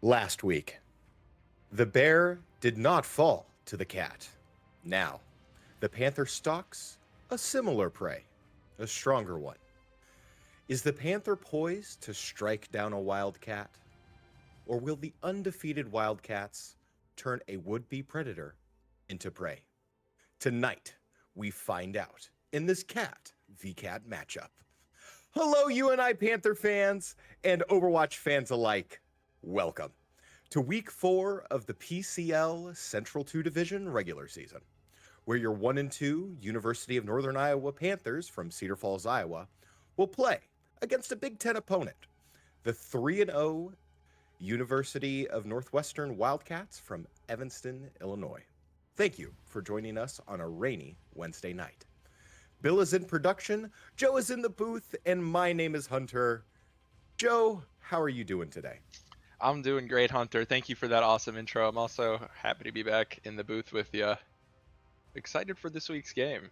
Last week, the bear did not fall to the cat. Now, the panther stalks a similar prey, a stronger one. Is the panther poised to strike down a wildcat? Or will the undefeated wildcats turn a would be predator into prey? Tonight, we find out in this cat v cat matchup. Hello, UNI Panther fans and Overwatch fans alike. Welcome to week 4 of the PCL Central 2 Division regular season, where your 1 and 2 University of Northern Iowa Panthers from Cedar Falls, Iowa, will play against a Big Ten opponent, the 3 and 0 University of Northwestern Wildcats from Evanston, Illinois. Thank you for joining us on a rainy Wednesday night. Bill is in production, Joe is in the booth, and my name is Hunter. Joe, how are you doing today? I'm doing great, Hunter. Thank you for that awesome intro. I'm also happy to be back in the booth with you. Excited for this week's game.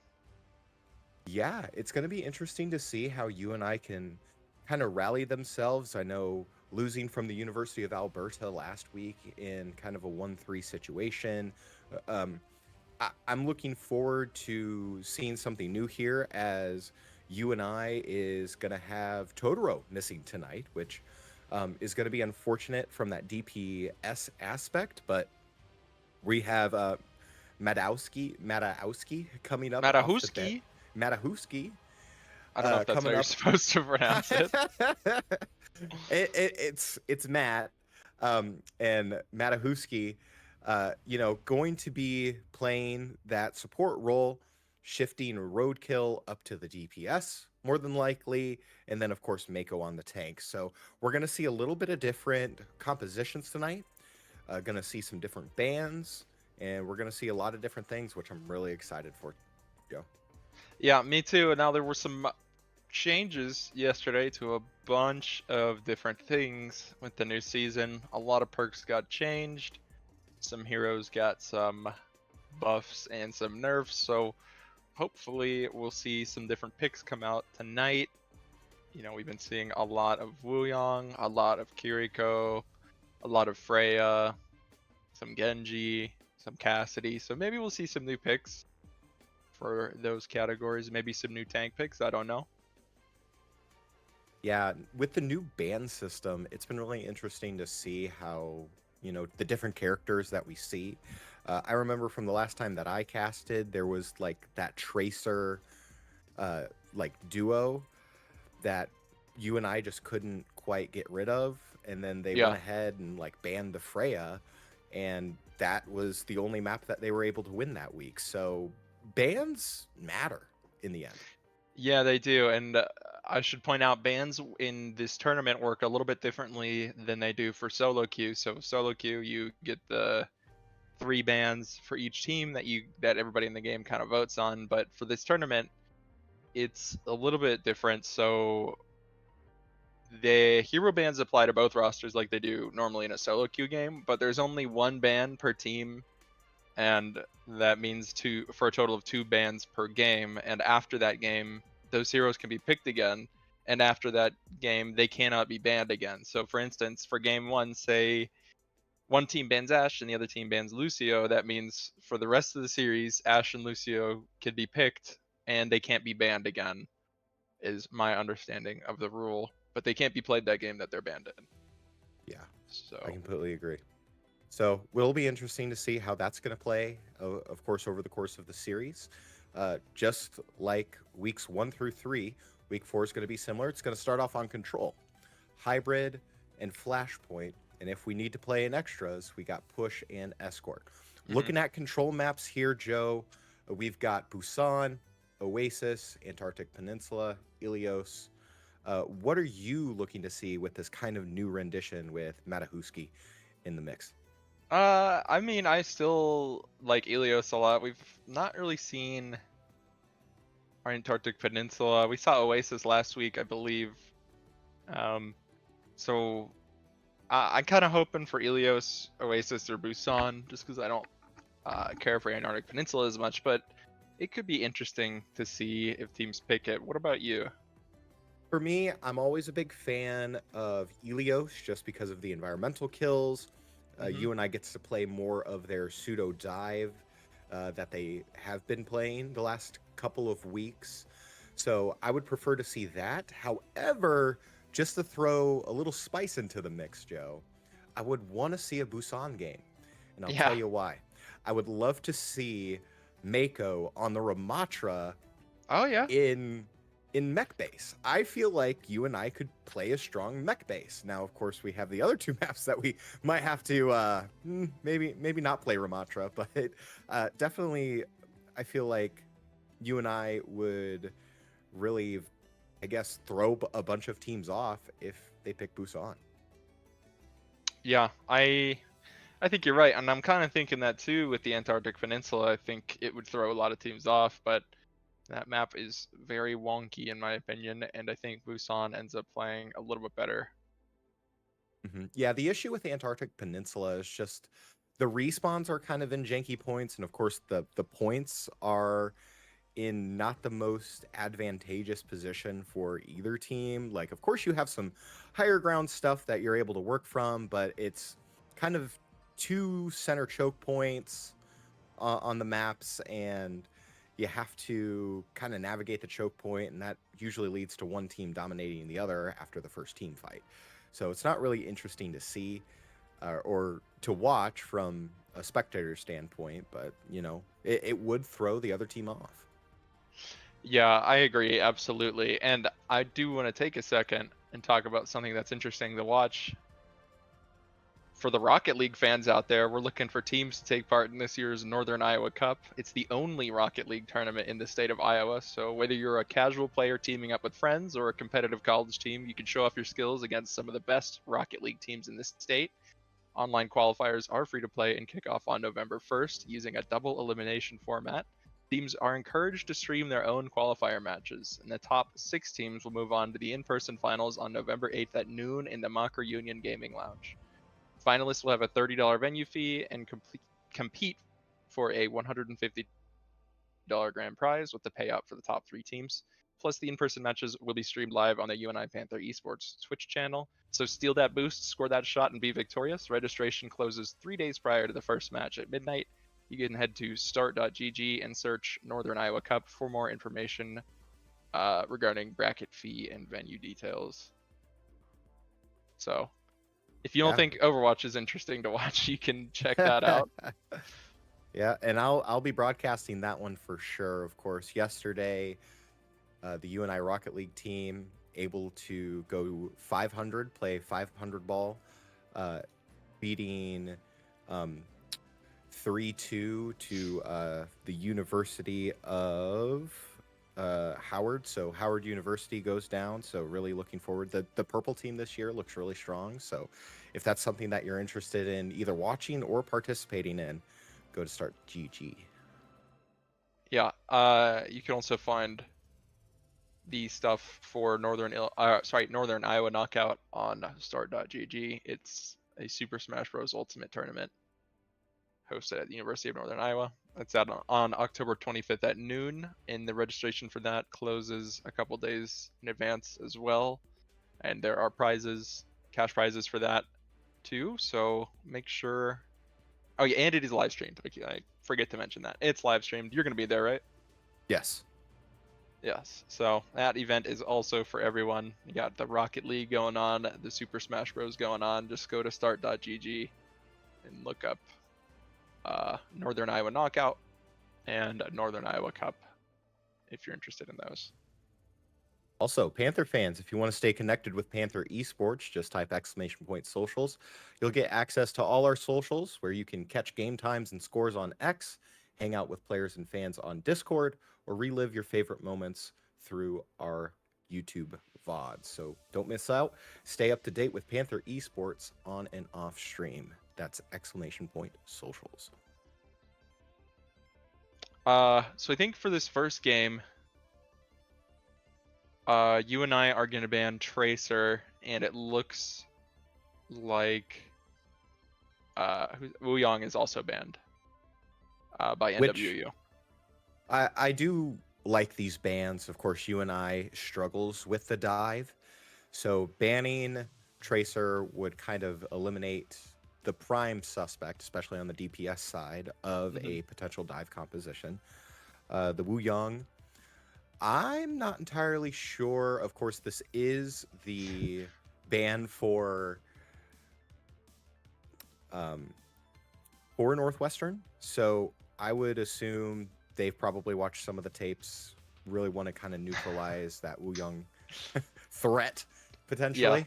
Yeah, it's going to be interesting to see how UNI can kind of rally themselves. I know losing from the University of Alberta last week in kind of a 1-3 situation. Um, I'm looking forward to seeing something new here as UNI is going to have Totoro missing tonight, which is going to be unfortunate from that DPS aspect, but we have Madowski coming up off the bench. Matahuski? Matahuski I don't know if that's how coming you're up. supposed to pronounce it. It's Matt, and Matahuski, going to be playing that support role, shifting Roadkill up to the DPS more than likely, and then of course Mako on the tank. So we're gonna see a little bit of different compositions tonight. Gonna see some different bands, and we're gonna see a lot of different things, which I'm really excited for. Joe. Yeah, me too. And now there were some changes yesterday to a bunch of different things with the new season. A lot of perks got changed. Some heroes got some buffs and some nerfs. So hopefully we'll see some different picks come out tonight. We've been seeing a lot of Wuyong, a lot of Kiriko, a lot of Freya, some Genji, some Cassidy. So maybe we'll see some new picks for those categories. Maybe some new tank picks. I don't know. Yeah, with the new band system, it's been really interesting to see how, the different characters that we see. I remember from the last time that I casted, there was like that Tracer like duo that you and I just couldn't quite get rid of. And then they went Yeah. ahead and like banned the Freya, and that was the only map that they were able to win that week. So bans matter in the end. Yeah, they do. And I should point out bans in this tournament work a little bit differently than they do for solo queue. So solo queue, you get the 3 bans for each team that everybody in the game kind of votes on. But for this tournament, it's a little bit different. So the hero bans apply to both rosters like they do normally in a solo queue game, but there's only 1 ban per team, and that means for a total of 2 bans per game. And after that game, those heroes can be picked again, and after that game, they cannot be banned again. So for instance, for game 1, say one team bans Ashe and the other team bans Lucio, that means for the rest of the series, Ashe and Lucio can be picked and they can't be banned again, is my understanding of the rule. But they can't be played that game that they're banned in. Yeah, I So completely agree. So will be interesting to see how that's going to play, of course, over the course of the series. Just like weeks 1 through 3, week 4 is going to be similar. It's going to start off on Control, Hybrid, and Flashpoint. And if we need to play in extras, we got Push and Escort. Looking at Control maps here, Joe, we've got Busan, Oasis, Antarctic Peninsula, Ilios. What are you looking to see with this kind of new rendition with Matahuski in the mix? I mean, I still like Ilios a lot. We've not really seen our Antarctic Peninsula. We saw Oasis last week, I believe. So I'm kind of hoping for Ilios, Oasis, or Busan, just because I don't care for Antarctic Peninsula as much. But it could be interesting to see if teams pick it. What about you? For me, I'm always a big fan of Ilios just because of the environmental kills. Hmm. UNI gets to play more of their pseudo dive that they have been playing the last couple of weeks. So I would prefer to see that. However, just to throw a little spice into the mix, Joe, I would want to see a Busan game. And I'll tell Yeah. you why. I would love to see Mako on the Ramatra Oh yeah. in mech base. I feel like you and I could play a strong mech base. Now, of course, we have the other two maps that we might have to maybe not play Ramatra, but definitely I feel like you and I would really, I guess, throw a bunch of teams off if they pick Busan. Yeah. I think you're right, and I'm kind of thinking that too with the Antarctic Peninsula. I think it would throw a lot of teams off, but that map is very wonky in my opinion, and I think Busan ends up playing a little bit better. Yeah, the issue with the Antarctic Peninsula is just the respawns are kind of in janky points, and of course the points are in not the most advantageous position for either team. Like, of course, you have some higher ground stuff that you're able to work from, but it's kind of two center choke points on the maps, and you have to kind of navigate the choke point, and that usually leads to one team dominating the other after the first team fight. So it's not really interesting to see or to watch from a spectator standpoint, but it would throw the other team off. Yeah, I agree absolutely, and I do want to take a second and talk about something that's interesting to watch. For the Rocket League fans out there, we're looking for teams to take part in this year's Northern Iowa Cup. It's the only Rocket League tournament in the state of Iowa, so whether you're a casual player teaming up with friends or a competitive college team, you can show off your skills against some of the best Rocket League teams in this state. Online qualifiers are free to play and kick off on November 1st using a double elimination format. Teams are encouraged to stream their own qualifier matches, and the top 6 teams will move on to the in person finals on November 8th at noon in the Mocker Union Gaming Lounge. Finalists will have a $30 venue fee and compete for a $150 grand prize with the payout for the top 3 teams. Plus, the in person matches will be streamed live on the UNI Panther Esports Twitch channel. So, steal that boost, score that shot, and be victorious. Registration closes 3 days prior to the first match at midnight. You can head to start.gg and search Northern Iowa Cup for more information regarding bracket fee and venue details. So, if you don't Yeah. think Overwatch is interesting to watch, you can check that out. Yeah, and I'll be broadcasting that one for sure. Of course, yesterday, the UNI Rocket League team able to go 500, play 500 ball, beating 3-2 to the University of Howard. So Howard University goes down. So really looking forward. The purple team this year looks really strong. So if that's something that you're interested in either watching or participating in, go to Start GG. Yeah, you can also find the stuff for Northern Iowa Knockout on start.gg. It's a Super Smash Bros. Ultimate tournament hosted at the University of Northern Iowa. It's out on October 25th at noon, and the registration for that closes a couple days in advance as well. And there are prizes, cash prizes for that too. So make sure. Oh yeah, and it is live streamed. I forget to mention that it's live streamed. You're gonna be there, right? Yes. Yes. So that event is also for everyone. You got the Rocket League going on, the Super Smash Bros. Going on. Just go to start.gg and look up Northern Iowa Knockout and Northern Iowa Cup if you're interested in those. Also, Panther fans, if you want to stay connected with Panther Esports, just type !socials. You'll get access to all our socials where you can catch game times and scores on X, hang out with players and fans on Discord, or relive your favorite moments through our YouTube VODs. So don't miss out. Stay up to date with Panther Esports on and off stream. That's !socials. So I think for this first game, you and I are gonna ban Tracer, and it looks like Wu Yang is also banned by Which NWU. I do like these bans. Of course, UNI struggles with the dive. So banning Tracer would kind of eliminate the prime suspect, especially on the DPS side of a potential dive composition. The Wu Yang, I'm not entirely sure. Of course, this is the ban for Northwestern. So I would assume they've probably watched some of the tapes, really want to kind of neutralize that Wu Yang threat potentially. Yeah.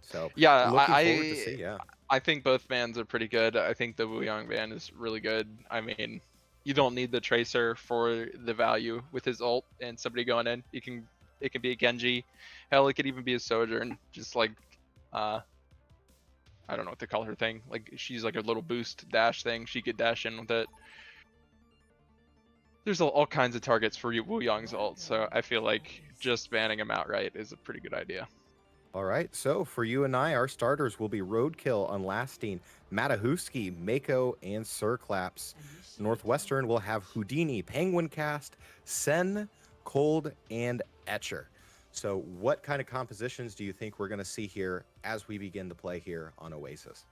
So Yeah, looking forward to see. Yeah. I think both bans are pretty good. I think the Wu Yang ban is really good. I mean, you don't need the Tracer for the value with his ult and somebody going in. It can be a Genji. Hell, it could even be a Sojourn. Just like I don't know what to call her thing. Like she's like a little boost dash thing. She could dash in with it. There's all kinds of targets for Wu Yang's ult, so I feel like just banning him outright is a pretty good idea. All right, so for UNI, our starters will be Roadkill, Unlasting, Matahuski, Mako, and Surclaps. Northwestern will have Houdini, Penguin Cast, Sen, Cold, and Etcher. So what kind of compositions do you think we're going to see here as we begin to play here on Oasis?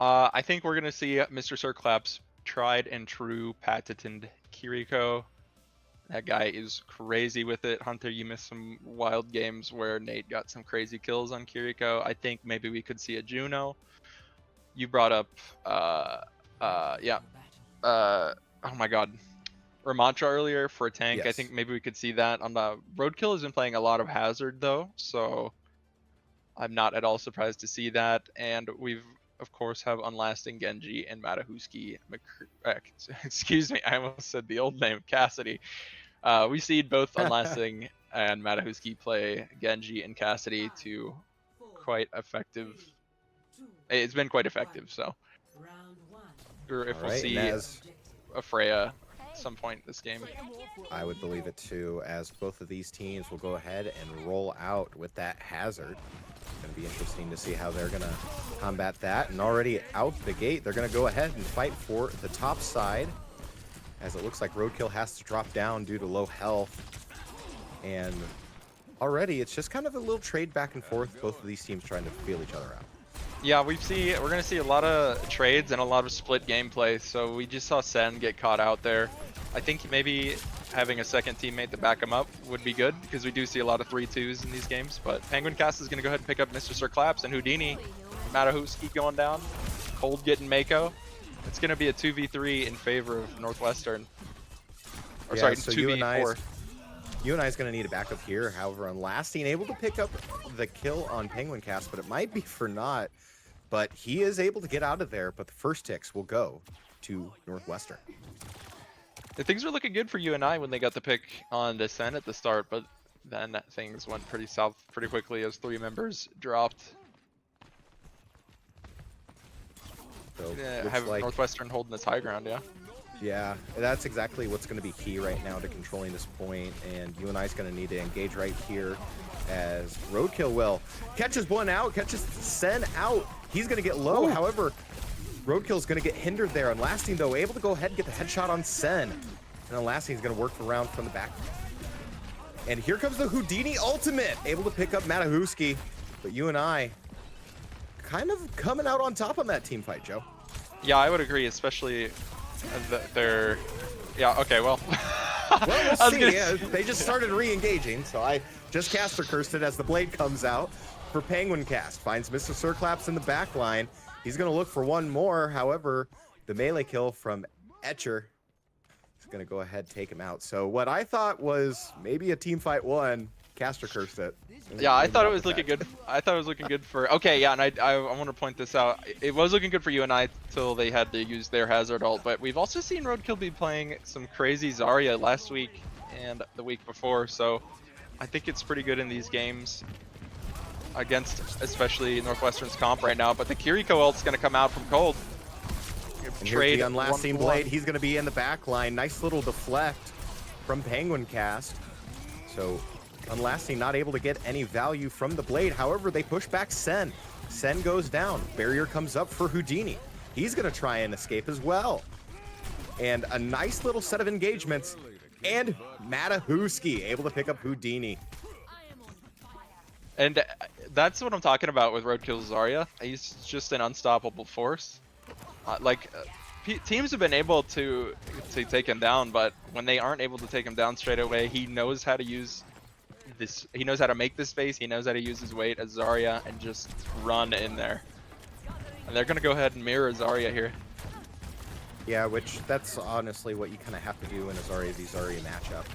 I think we're going to see Mr. Surclaps tried and true patented Kiriko. That guy is crazy with it. Hunter, you missed some wild games where Nate got some crazy kills on Kiriko. I think maybe we could see a Juno. You brought up, oh my god, Ramantra earlier for a tank. Yes. I think maybe we could see that. On the Roadkill has been playing a lot of Hazard though, so I'm not at all surprised to see that. And we've of course have Unlasting, Genji, and Matahuski. Excuse me, I almost said the old name, Cassidy. We see both Unlasting and Matahuski play Genji and Cassidy to quite effective. It's been quite effective, so. Or if we'll see a Freya at some point this game. I would believe it too, as both of these teams will go ahead and roll out with that Hazard. It's going to be interesting to see how they're going to combat that. And already out the gate, they're going to go ahead and fight for the top side, as it looks like Roadkill has to drop down due to low health. And already it's just kind of a little trade back and forth, both of these teams trying to feel each other out. Yeah, we're going to see a lot of trades and a lot of split gameplay. So we just saw Sen get caught out there. I think maybe having a second teammate to back him up would be good, because we do see a lot of 3-2s in these games. But Penguin Cast is going to go ahead and pick up Mr. Surclaps, and Houdini, Matahuski going down, Cold getting Mako. It's going to be a 2v3 in favor of Northwestern. Or Yeah, sorry, so 2v4. UNI is going to need a backup here. However, Unlasting able to pick up the kill on Penguin Cast, but it might be for naught. But he is able to get out of there, but the first ticks will go to Northwestern. Things were looking good for UNI when they got the pick on Descent at the start, but then things went pretty south pretty quickly as 3 members dropped. So have like Northwestern holding this high ground, yeah. Yeah, that's exactly what's going to be key right now to controlling this point, and UNI is going to need to engage right here as Roadkill will. Catches one out, catches Sen out. He's going to get low. Ooh. However, Roadkill's going to get hindered there. Unlasting, though, able to go ahead and get the headshot on Sen. And Unlasting is going to work around from the back. And here comes the Houdini ultimate, able to pick up Matahuski. But UNI kind of coming out on top on that team fight, Joe. Yeah, I would agree, especially they're... Yeah, okay, well... Well, we'll see. Yeah, they just started re-engaging, so I just caster cursed it as the blade comes out for Penguin Cast. Finds Mr. Surclaps in the back line. He's going to look for one more. However, the melee kill from Etcher is going to go ahead and take him out. So what I thought was maybe a team fight one, caster cursed it. Yeah, I thought it was looking good. I thought it was looking good for... Okay, yeah, and I want to point this out. It was looking good for UNI till they had to use their Hazard ult, but we've also seen Roadkill be playing some crazy Zarya last week and the week before, so I think it's pretty good in these games against especially Northwestern's comp right now. But the Kiriko ult's going to come out from Cold. And here's the Unlasting blade. He's going to be in the back line. Nice little deflect from Penguin Cast. So Unlasting not able to get any value from the blade. However, they push back Sen. Sen goes down. Barrier comes up for Houdini. He's going to try and escape as well. And a nice little set of engagements. And Matahuski able to pick up Houdini. And that's what I'm talking about with Roadkill Zarya. He's just an unstoppable force. Teams have been able to take him down, but when they aren't able to take him down straight away, he knows how to use this. He knows how to make the space. He knows how to use his weight as Zarya and just run in there. And they're gonna go ahead and mirror Zarya here. Yeah, which that's honestly what you kind of have to do in a Zarya v Zarya matchup.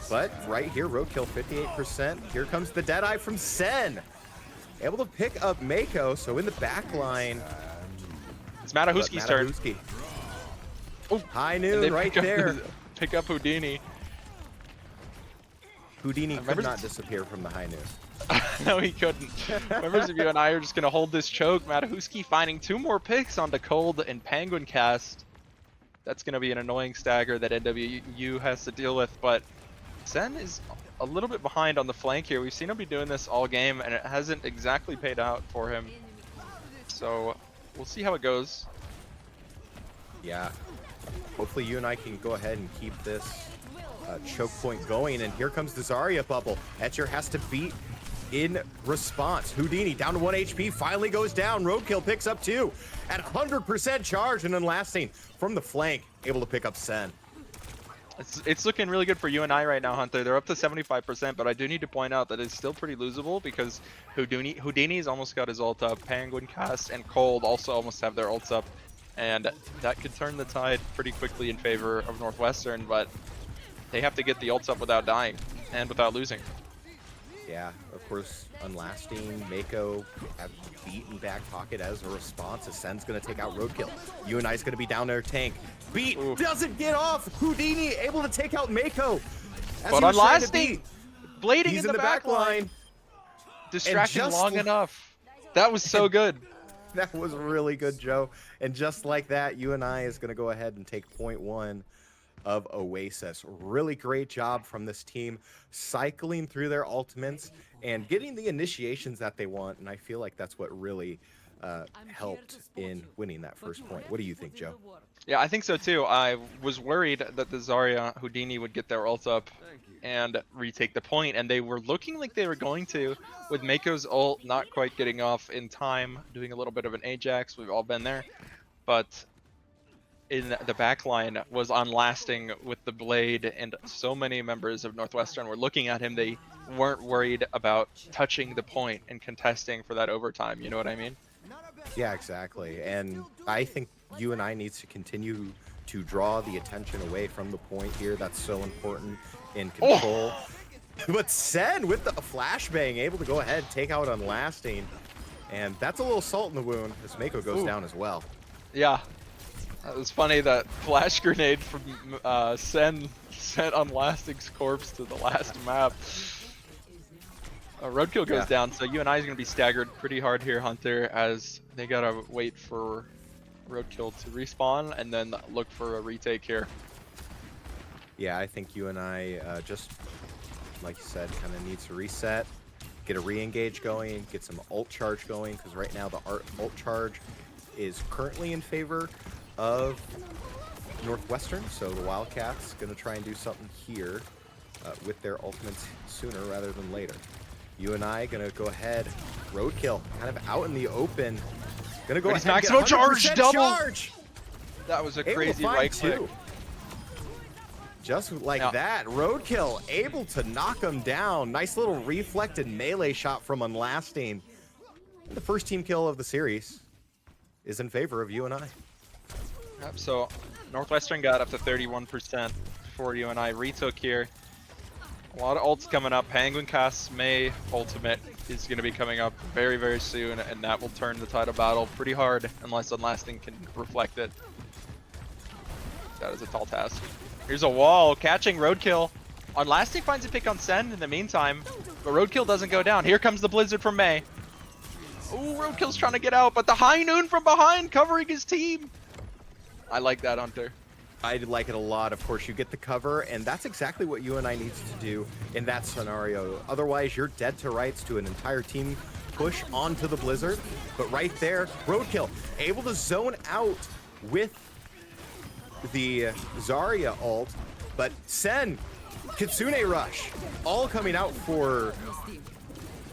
But right here, Roadkill 58%. Here comes the Deadeye from Sen. Able to pick up Mako, so in the back line. It's Matahuski's turn. Oh, high noon right there. Pick up Houdini. Houdini could not disappear from the high noon. No, he couldn't. Members of UNI are just going to hold this choke. Matahuski finding 2 more picks onto Cold and Penguin Cast. That's going to be an annoying stagger that NWU has to deal with, but Sen is a little bit behind on the flank here. We've seen him be doing this all game, and it hasn't exactly paid out for him. So we'll see how it goes. Yeah. Hopefully UNI can go ahead and keep this choke point going. And here comes the Zarya bubble. Etcher has to beat in response. Houdini down to 1 HP, finally goes down. Roadkill picks up 2 at 100% charge, and then lasting from the flank, able to pick up Sen. It's looking really good for UNI right now, Hunter. They're up to 75%, but I do need to point out that it's still pretty losable because Houdini's almost got his ult up. Penguin Cast and Cold also almost have their ults up, and that could turn the tide pretty quickly in favor of Northwestern, but they have to get the ults up without dying and without losing. Yeah, of course, Unlasting, Mako have beaten back pocket as a response. Sen's going to take out Roadkill. UNI's going to be down their tank. Beat doesn't get off. Houdini able to take out Mako. But Unlasting, blading He's in the back line. Distracting long enough. That was so good. That was really good, Joe. And just like that, UNI is going to go ahead and take point 1 of Oasis. Really great job from this team, cycling through their ultimates and getting the initiations that they want. And I feel like that's what really helped in winning that first point. What do you think, Joe? Yeah, I think so too. I was worried that the Zarya Houdini would get their ult up and retake the point, and they were looking like they were going to, with Mako's ult not quite getting off in time, doing a little bit of an Ajax. We've all been there. But in the back line was Unlasting with the blade, and so many members of Northwestern were looking at him. They weren't worried about touching the point and contesting for that overtime. You know what I mean? Yeah, exactly. And I think UNI needs to continue to draw the attention away from the point here. That's so important in control. But Sen with the flashbang able to go ahead, take out Unlasting. And that's a little salt in the wound as Mako goes down as well. Yeah. It was funny that flash grenade from Sen sent Unlasting's corpse to the last map. Roadkill goes down, so UNI is going to be staggered pretty hard here, Hunter, as they got to wait for Roadkill to respawn and then look for a retake here. Yeah, I think UNI just, like you said, kind of needs to reset, get a re-engage going, get some ult charge going, because right now the ult charge is currently in favor of Northwestern, so the Wildcats going to try and do something here with their ultimates sooner rather than later. UNI going to go ahead, Roadkill kind of out in the open, going to go ahead and get 100% charge, double. Charge. That was a crazy right click. Just like that, Roadkill able to knock him down. Nice little reflected melee shot from Unlasting. And the first team kill of the series is in favor of UNI. Yep, so Northwestern got up to 31% for UNI. Retook here. A lot of ults coming up. Penguin Cast's May ultimate is going to be coming up very, very soon, and that will turn the tide of battle pretty hard unless Unlasting can reflect it. That is a tall task. Here's a wall, catching Roadkill. Unlasting finds a pick on Sen in the meantime, but Roadkill doesn't go down. Here comes the Blizzard from May. Ooh, Roadkill's trying to get out, but the High Noon from behind covering his team. I like that, Hunter. I like it a lot. Of course, you get the cover, and that's exactly what UNI needs to do in that scenario. Otherwise, you're dead to rights to an entire team push onto the Blizzard. But right there, Roadkill able to zone out with the Zarya ult, but Sen, Kitsune Rush, all coming out for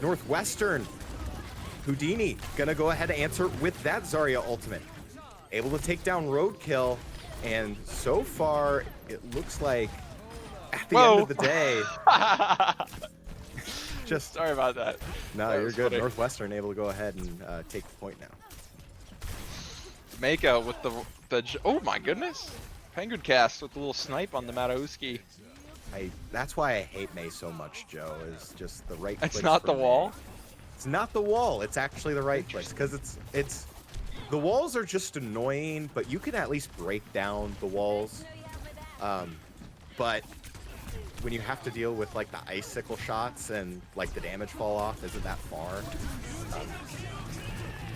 Northwestern. Houdini gonna go ahead and answer with that Zarya ultimate. Able to take down Roadkill, and so far it looks like at the end of the day, just sorry about that. No, That you're was good. funny. Northwestern able to go ahead and take the point now. Mako with oh my goodness, Penguin cast with a little snipe on the Matahusky. That's why I hate May so much, Joe. Is just the right. It's clicks not for the May. wall. It's not the wall. It's actually the right place because it's the walls are just annoying, but you can at least break down the walls. But when you have to deal with like the icicle shots and like the damage fall off isn't that far.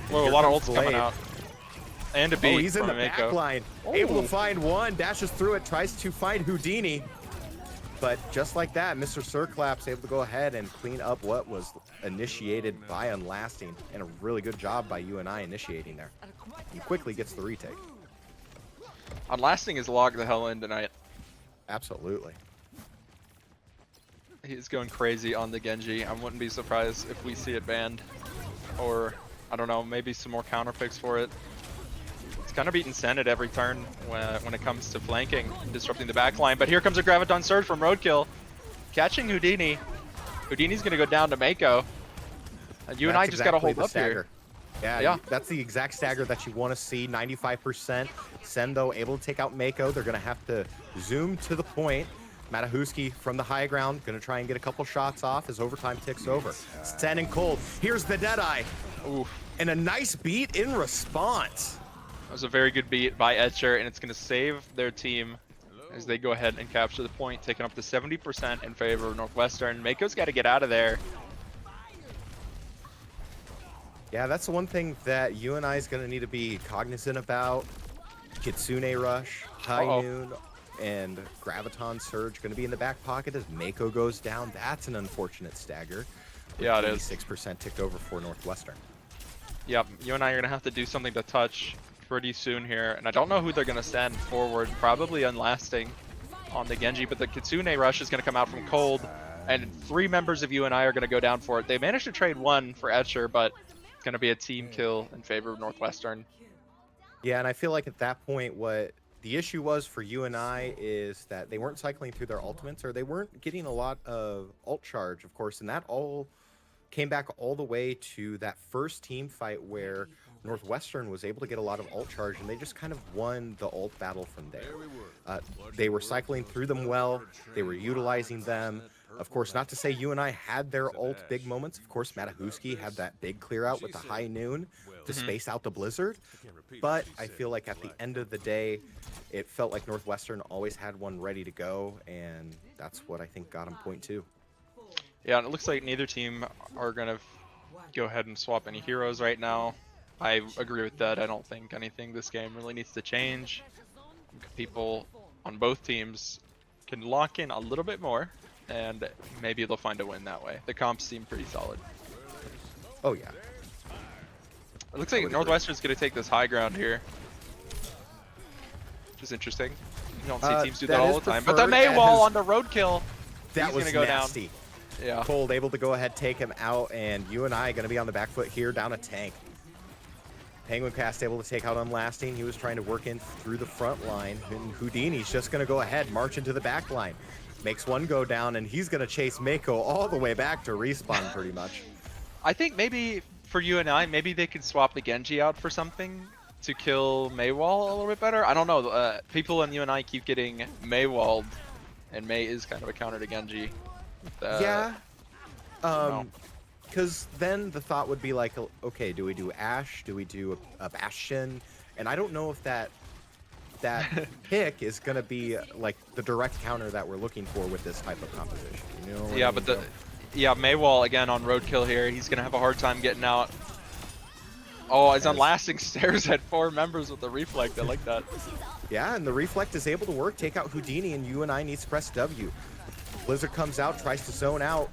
Whoa, a Here lot of comes ults coming Blade. out. And a beat Oh, he's in from the Mako. back line. Able to find one, dashes through it, tries to find Houdini. But just like that, Mr. Circlaps able to go ahead and clean up what was initiated by Unlasting. And a really good job by UNI initiating there. He quickly gets the retake. Unlasting is logged the hell in tonight. Absolutely. He's going crazy on the Genji. I wouldn't be surprised if we see it banned. Or, I don't know, maybe some more counter picks for it. It's kind of beating Sen at every turn when it comes to flanking and disrupting the backline. But here comes a Graviton Surge from Roadkill. Catching Houdini. Houdini's going to go down to Mako. And UNI That's just got to exactly hold the up stagger. here. Yeah, that's the exact stagger that you want to see. 95%. Sen, though, able to take out Mako. They're going to have to zoom to the point. Matahusky from the high ground, going to try and get a couple shots off as overtime ticks over. Sen and Cold. Here's the Deadeye. Ooh. And a nice beat in response. That was a very good beat by Etcher, and it's going to save their team as they go ahead and capture the point, taking up to 70% in favor of Northwestern. Mako's got to get out of there. Yeah, that's the one thing that UNI is going to need to be cognizant about. Kitsune Rush, High Noon, and Graviton Surge going to be in the back pocket as Mako goes down. That's an unfortunate stagger. Yeah, it is. 6% ticked over for Northwestern. Yep, UNI are going to have to do something to touch pretty soon here. And I don't know who they're going to send forward. Probably Unlasting on the Genji, but the Kitsune Rush is going to come out from Cold. And 3 members of UNI are going to go down for it. They managed to trade 1 for Etcher, but it's going to be a team kill in favor of Northwestern. Yeah, and I feel like at that point, what the issue was for UNI is that they weren't cycling through their ultimates, or they weren't getting a lot of ult charge, of course, and that all came back all the way to that first team fight where Northwestern was able to get a lot of ult charge, and they just kind of won the ult battle from there. They were cycling through them well. They were utilizing them. Of course, not to say UNI had their ult big moments. Of course, Matahusky had that big clear out with the High Noon to space out the Blizzard. But I feel like at the end of the day, it felt like Northwestern always had one ready to go, and that's what I think got them point 2. Yeah, and it looks like neither team are going to go ahead and swap any heroes right now. I agree with that. I don't think anything this game really needs to change. People on both teams can lock in a little bit more, and maybe they'll find a win that way. The comps seem pretty solid. Oh, yeah. It looks like Northwestern's going to take this high ground here, which is interesting. You don't see teams do that all the time. But the Maywall on the Roadkill, that was gonna go nasty. down. Yeah. Cold able to go ahead, take him out, and UNI going to be on the back foot here, down a tank. Penguin Cast able to take out Unlasting. He was trying to work in through the front line, and Houdini's just going to go ahead, march into the back line. Makes one go down, and he's going to chase Mako all the way back to respawn, pretty much. I think maybe for UNI, maybe they could swap the Genji out for something to kill Maywall a little bit better. I don't know. People in UNI keep getting Maywalled, and May is kind of a counter to Genji. Yeah. Because then the thought would be like, okay, do we do Ashe? Do we do a Bastion? And I don't know if that pick is going to be like the direct counter that we're looking for with this type of composition. You know yeah, but Maywall again on Roadkill here. He's going to have a hard time getting out. Oh, his Unlasting stares at 4 members with the Reflect. I like that. Yeah, and the Reflect is able to work, take out Houdini, and UNI needs to press W. Blizzard comes out, tries to zone out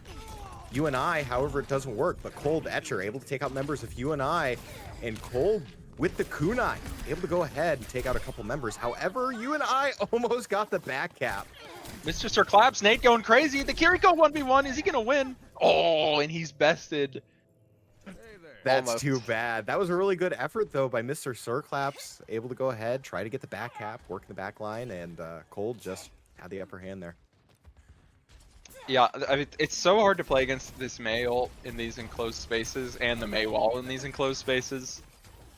UNI, however, it doesn't work. But Cold Etcher able to take out members of UNI, and Cold with the kunai, able to go ahead and take out a couple members. However, UNI almost got the back cap. Mr. Sir Claps, Nate going crazy. The Kiriko 1v1, is he gonna win? Oh, and he's bested. That's Almost. too bad. That was a really good effort, though, by Mr. Sirclaps. Able to go ahead, try to get the back cap, work in the back line, and Cold just had the upper hand there. Yeah, I mean, it's so hard to play against this Mei ult in these enclosed spaces and the Mei wall in these enclosed spaces.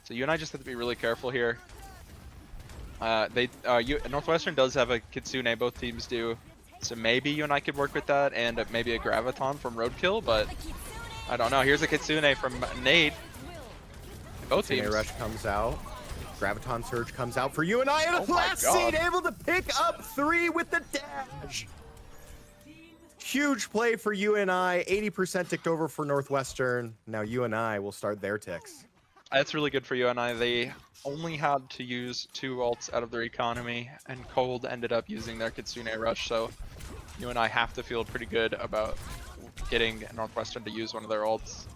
So you and I just have to be really careful here. Northwestern does have a Kitsune, both teams do. So maybe you and I could work with that and maybe a Graviton from Roadkill, but I don't know. Here's a Kitsune from Nate. Both Kitsune teams. Rush comes out. Graviton Surge comes out for UNI, and Oh a my last God. seed able to pick up 3 with the dash. Huge play for UNI. 80% ticked over for Northwestern. Now UNI will start their ticks. That's really good for UNI. They only had to use 2 ults out of their economy, and Cold ended up using their Kitsune Rush, so UNI have to feel pretty good about getting Northwestern to use one of their ults.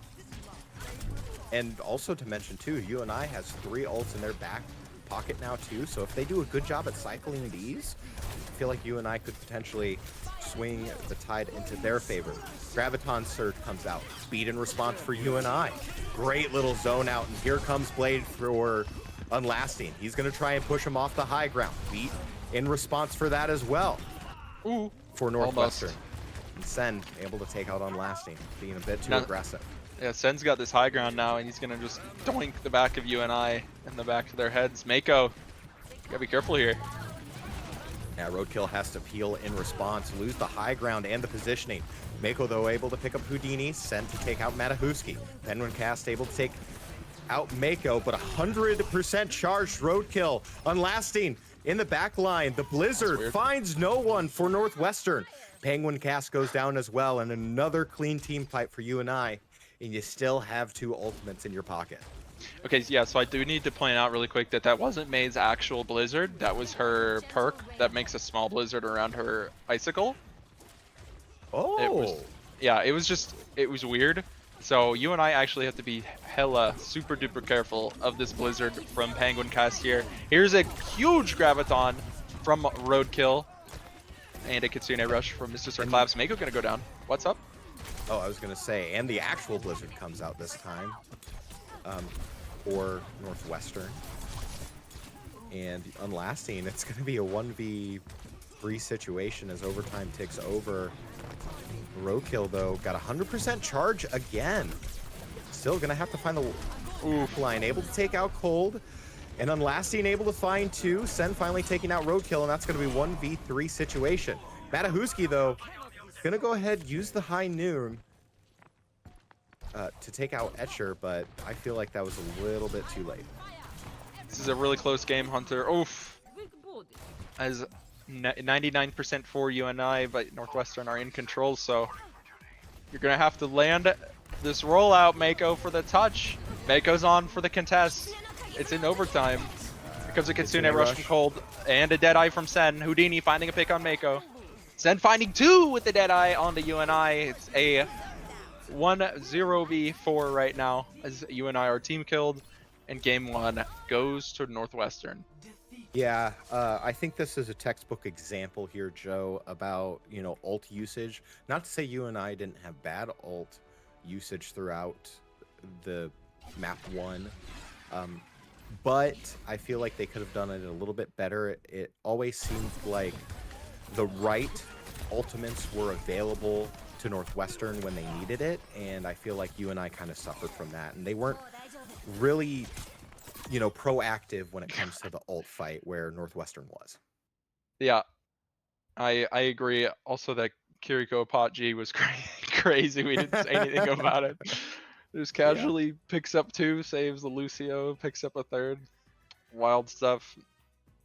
And also to mention too, UNI has 3 ults in their back pocket now too, so if they do a good job at cycling these, I feel like UNI could potentially swing the tide into their favor. Graviton Surge comes out. Speed in response for UNI. Great little zone out, and here comes Blade for Unlasting. He's going to try and push him off the high ground. Beat in response for that as well. Ooh, for Northwestern. almost. And Sen able to take out Unlasting, being a bit too Now- aggressive. Yeah, Sen's got this high ground now, and he's gonna just doink the back of UNI in the back of their heads. Mako, gotta be careful here. Yeah, Roadkill has to peel in response, lose the high ground and the positioning. Mako, though, able to pick up Houdini, sent to take out Matahuski. Penguin Cast able to take out Mako, but 100% charged Roadkill. Unlasting in the back line. The Blizzard finds no one for Northwestern. Penguin Cast goes down as well, and another clean team fight for UNI. And you still have 2 ultimates in your pocket. Okay, yeah, so I do need to point out really quick that that wasn't May's actual blizzard. That was her perk that makes a small blizzard around her icicle. Oh! Yeah, it was weird. So you and I actually have to be hella super duper careful of this blizzard from Penguin Cast here. Here's a huge Graviton from Roadkill. And a Kitsune Rush from Mr. Sir Claps. Mako gonna go down. What's up? Oh, I was going to say, and the actual blizzard comes out this time for Northwestern. And Unlasting, it's going to be a 1v3 situation as overtime ticks over. Roadkill, though, got 100% charge again. Still going to have to find the line. Able to take out Cold. And Unlasting able to find 2. Sen finally taking out Roadkill, and that's going to be 1v3 situation. Matahuski, though, gonna go ahead, use the high noon to take out Etcher, but I feel like that was a little bit too late. This is a really close game, Hunter. Oof. As 99% for UNI, but Northwestern are in control, so you're gonna have to land this rollout, Mako, for the touch. Mako's on for the contest. It's in overtime. Here comes a Kitsune Rush from Cold, and a Deadeye from Sen. Houdini finding a pick on Mako. Sen finding 2 with the Deadeye onto UNI. It's a 1-0v4 right now as UNI are team killed, and game 1 goes to Northwestern. Yeah, I think this is a textbook example here, Joe, about, ult usage. Not to say you and I didn't have bad ult usage throughout the map 1, but I feel like they could have done it a little bit better. It always seemed like the right ultimates were available to Northwestern when they needed it, and I feel like UNI kind of suffered from that, and they weren't really proactive when it comes to the ult fight where Northwestern was. Yeah, I agree. Also, that Kiriko Pot G was crazy. We didn't say anything about it. Just casually picks up 2, saves the Lucio, picks up a 3rd. Wild stuff.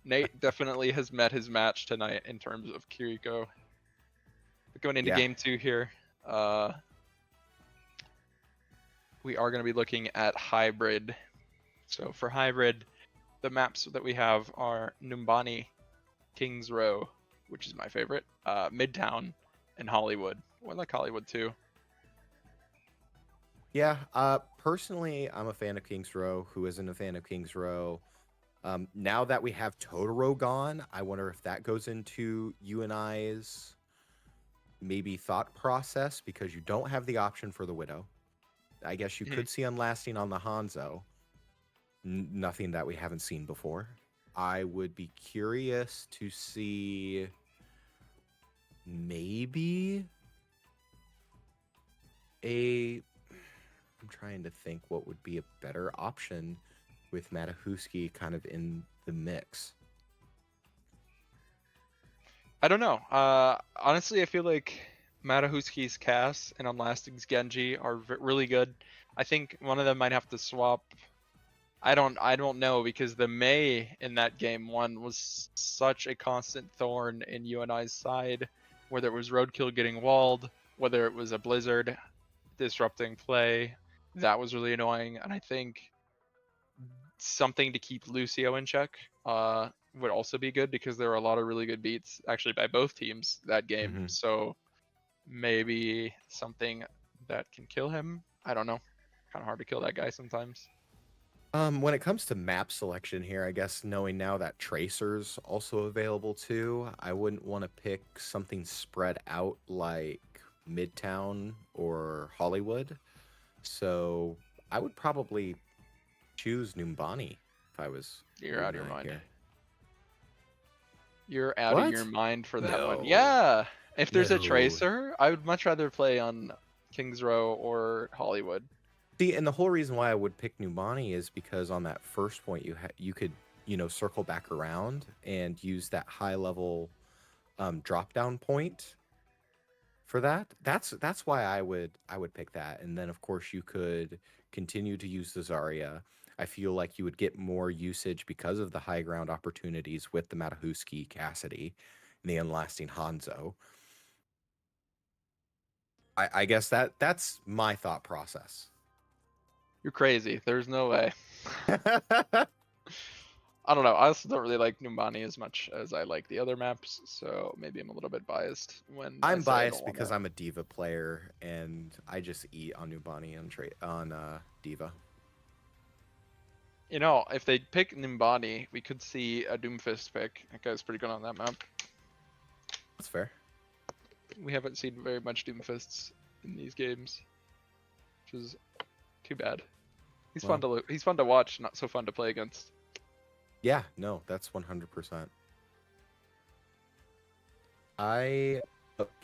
Nate definitely has met his match tonight in terms of Kiriko. But going into game 2 here, we are going to be looking at hybrid. So for hybrid, the maps that we have are Numbani, Kings Row, which is my favorite, Midtown, and Hollywood. I like Hollywood too. Yeah, personally, I'm a fan of King's Row. Who isn't a fan of King's Row? Now that we have Totoro gone, I wonder if that goes into UNI's maybe thought process because you don't have the option for the Widow. I guess you Mhm. could see Unlasting on the Hanzo. Nothing that we haven't seen before. I would be curious to see maybe a. I'm trying to think what would be a better option with Matahuski kind of in the mix. I don't know. Honestly, I feel like Matahuski's Cass and Unlasting's Genji are really good. I think one of them might have to swap. I don't know because the Mei in that game one was such a constant thorn in UNI's side, whether it was roadkill getting walled, whether it was a blizzard disrupting play, that was really annoying. And I think something to keep Lucio in check would also be good because there were a lot of really good beats actually by both teams that game. Mm-hmm. So maybe something that can kill him. I don't know. Kind of hard to kill that guy sometimes. When it comes to map selection here, I guess knowing now that Tracer's also available too, I wouldn't want to pick something spread out like Midtown or Hollywood. So I would probably choose Numbani if I was You're out of your UNI mind. here. You're out of your What? mind for that one. No. Yeah. If there's a No. tracer, I would much rather play on Kings Row or Hollywood. See, and the whole reason why I would pick Numani is because on that first point you could, circle back around and use that high level drop down point for that. That's why I would pick that. And then of course you could continue to use the Zarya. I feel like you would get more usage because of the high ground opportunities with the Matahuski, Cassidy, and the Unlasting Hanzo. I guess that's my thought process. You're crazy. There's no way. I don't know. I also don't really like Numbani as much as I like the other maps, so maybe I'm a little bit biased when I I'm say I don't biased want because to. I'm a Diva player and I just eat on Nubani on Diva. If they pick Numbani, we could see a Doomfist pick. That guy's pretty good on that map. That's fair. We haven't seen very much Doomfists in these games, which is too bad. He's fun Well, to he's fun to watch, not so fun to play against. yeah, no, that's 100%. I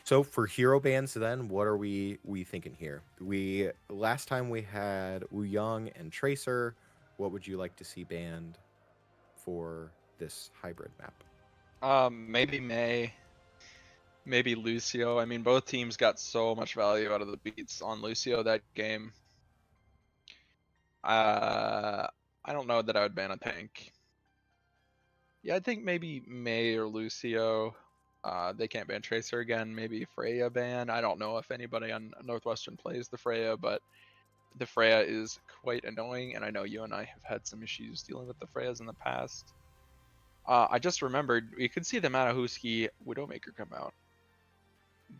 so for hero bands then, what are we thinking here? We last time we had Wu Yang and Tracer. What would you like to see banned for this hybrid map? Maybe May, maybe Lucio. I mean, both teams got so much value out of the beats on Lucio that game. Uh, I don't know that I would ban a tank. Yeah, I think maybe May or Lucio. They can't ban Tracer again. Maybe Freya ban. I don't know if anybody on Northwestern plays the Freya, but the Freya is quite annoying, and I know you and I have had some issues dealing with the Freyas in the past. I just remembered we could see the Matahuski Widowmaker come out.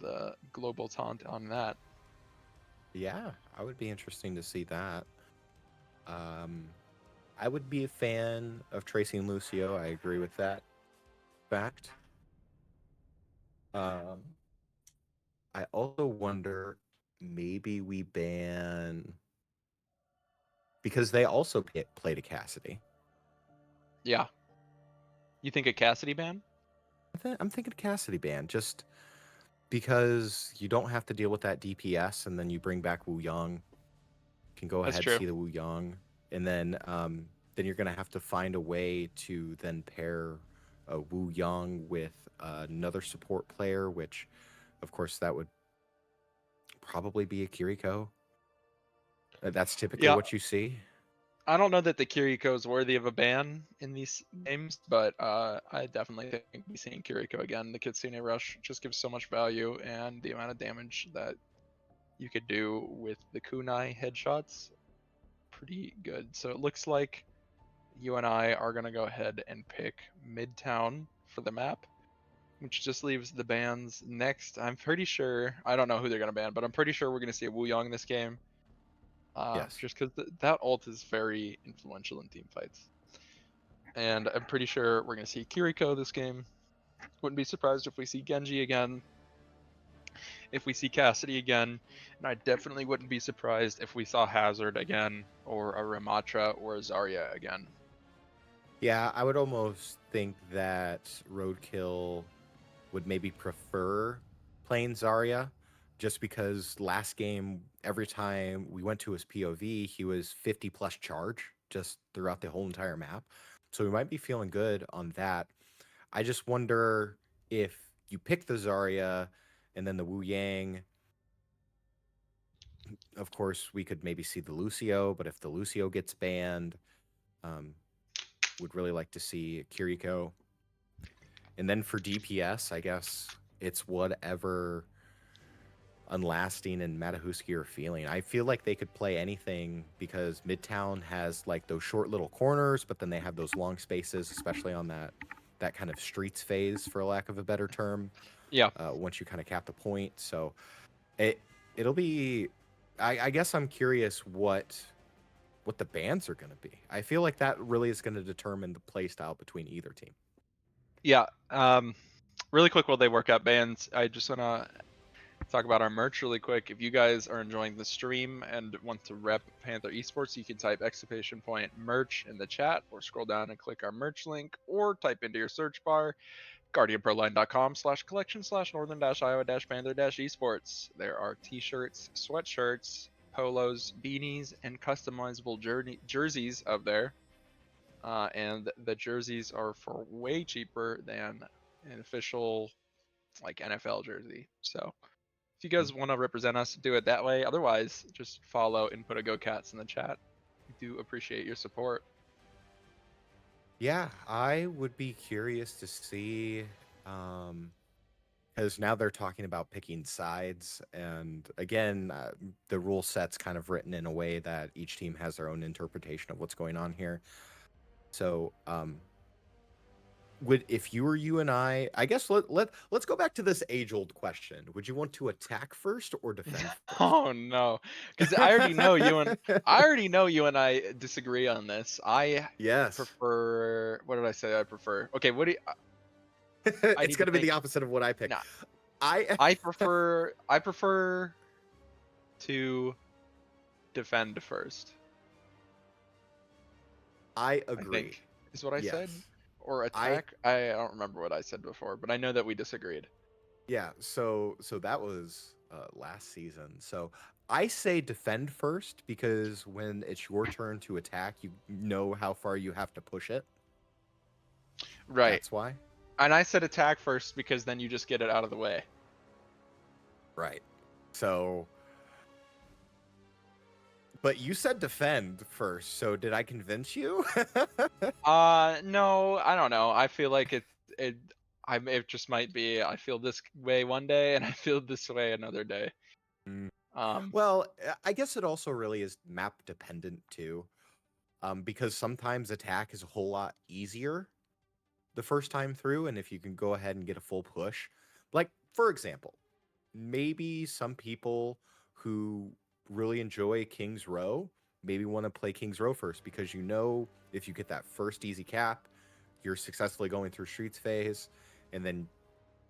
The global taunt on that. Yeah, I would be interesting to see that. Um, I would be a fan of tracing Lucio. I agree with that fact. Um, I also wonder maybe we ban because they also played a Cassidy. Yeah. You think a Cassidy ban? I'm thinking Cassidy ban just because you don't have to deal with that DPS, and then you bring back Wu Yang. You can go That's ahead true. see the Wu Yang, and then you're gonna have to find a way to then pair a Wu Yang with another support player, which, of course, that would probably be a Kiriko. That's typically Yeah, what you see. I don't know that the Kiriko is worthy of a ban in these games, but I definitely think we seeing Kiriko again. The Kitsune Rush just gives so much value, and the amount of damage that you could do with the kunai headshots, pretty good. So it looks like you and I are gonna go ahead and pick Midtown for the map, which just leaves the bans next. I'm pretty sure I don't know who they're gonna ban, but I'm pretty sure we're gonna see a Wu Yang this game. Yes. just because that ult is very influential in team fights. And I'm pretty sure we're gonna see Kiriko this game. Wouldn't be surprised if we see Genji again, if we see Cassidy again, and I definitely wouldn't be surprised if we saw Hazard again, or a Ramatra or a Zarya again. Yeah, I would almost think that Roadkill would maybe prefer playing Zarya just because last game, every time we went to his POV, he was 50 plus charge just throughout the whole entire map. So we might be feeling good on that. I just wonder if you pick the Zarya and then the Wu Yang, of course, we could maybe see the Lucio, but if the Lucio gets banned, um, would really like to see Kiriko. And then for DPS, I guess it's whatever Unlasting and Matahuski are feeling. I feel like they could play anything because Midtown has like those short little corners, but then they have those long spaces, especially on that kind of streets phase, for lack of a better term. Yeah, Once you kind of cap the point, so it'll be. I guess I'm curious what the bans are going to be. I feel like that really is going to determine the play style between either team. yeah. Really quick while they work out bans, I just wanna talk about our merch really quick. If you guys are enjoying the stream and want to rep Panther Esports, you can type exclamation point merch in the chat, or scroll down and click our merch link, or type into your search bar guardianproline.com/collection/northern-iowa-panther-esports. There are t-shirts, sweatshirts, polos, beanies, and customizable jerseys up there. And the jerseys are for way cheaper than an official like NFL jersey. So if you guys want to represent us, do it that way. Otherwise, just follow and put a Go Cats in the chat. We do appreciate your support. Yeah, I would be curious to see, because now they're talking about picking sides, and again, the rule set's kind of written in a way that each team has their own interpretation of what's going on here. So, would if you were UNI, I guess let's go back to this age-old question: would you want to attack first or defend first? Oh no, because I already know you and I disagree on this. I Yes, prefer. What did I say? I prefer. Okay, what do you, I it's need to going to be the think. opposite of what I pick. No, I I prefer to defend first. I I agree. think is what I said, Yes, or I attack. I don't remember what I said before, but I know that we disagreed. Yeah, so that was last season. So I say defend first because when it's your turn to attack, you know how far you have to push it. Right. That's why. And I said attack first because then you just get it out of the way. Right. So, but you said defend first. So did I convince you? No, I don't know. I feel like it it just might be I feel this way one day and I feel this way another day. Mm. Um, Well, I guess it also really is map dependent too, because sometimes attack is a whole lot easier the first time through, and if you can go ahead and get a full push, like for example, maybe some people who really enjoy King's Row maybe want to play King's Row first because you know if you get that first easy cap, you're successfully going through Streets phase, and then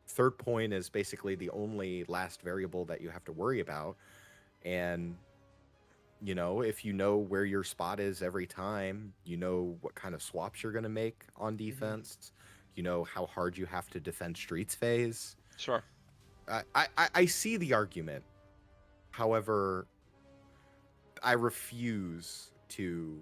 third point is basically the only last variable that you have to worry about. And you know, if you know where your spot is every time, you know what kind of swaps you're going to make on mhm, defense, you know how hard you have to defend Streets phase. sure. I see the argument. However, I refuse to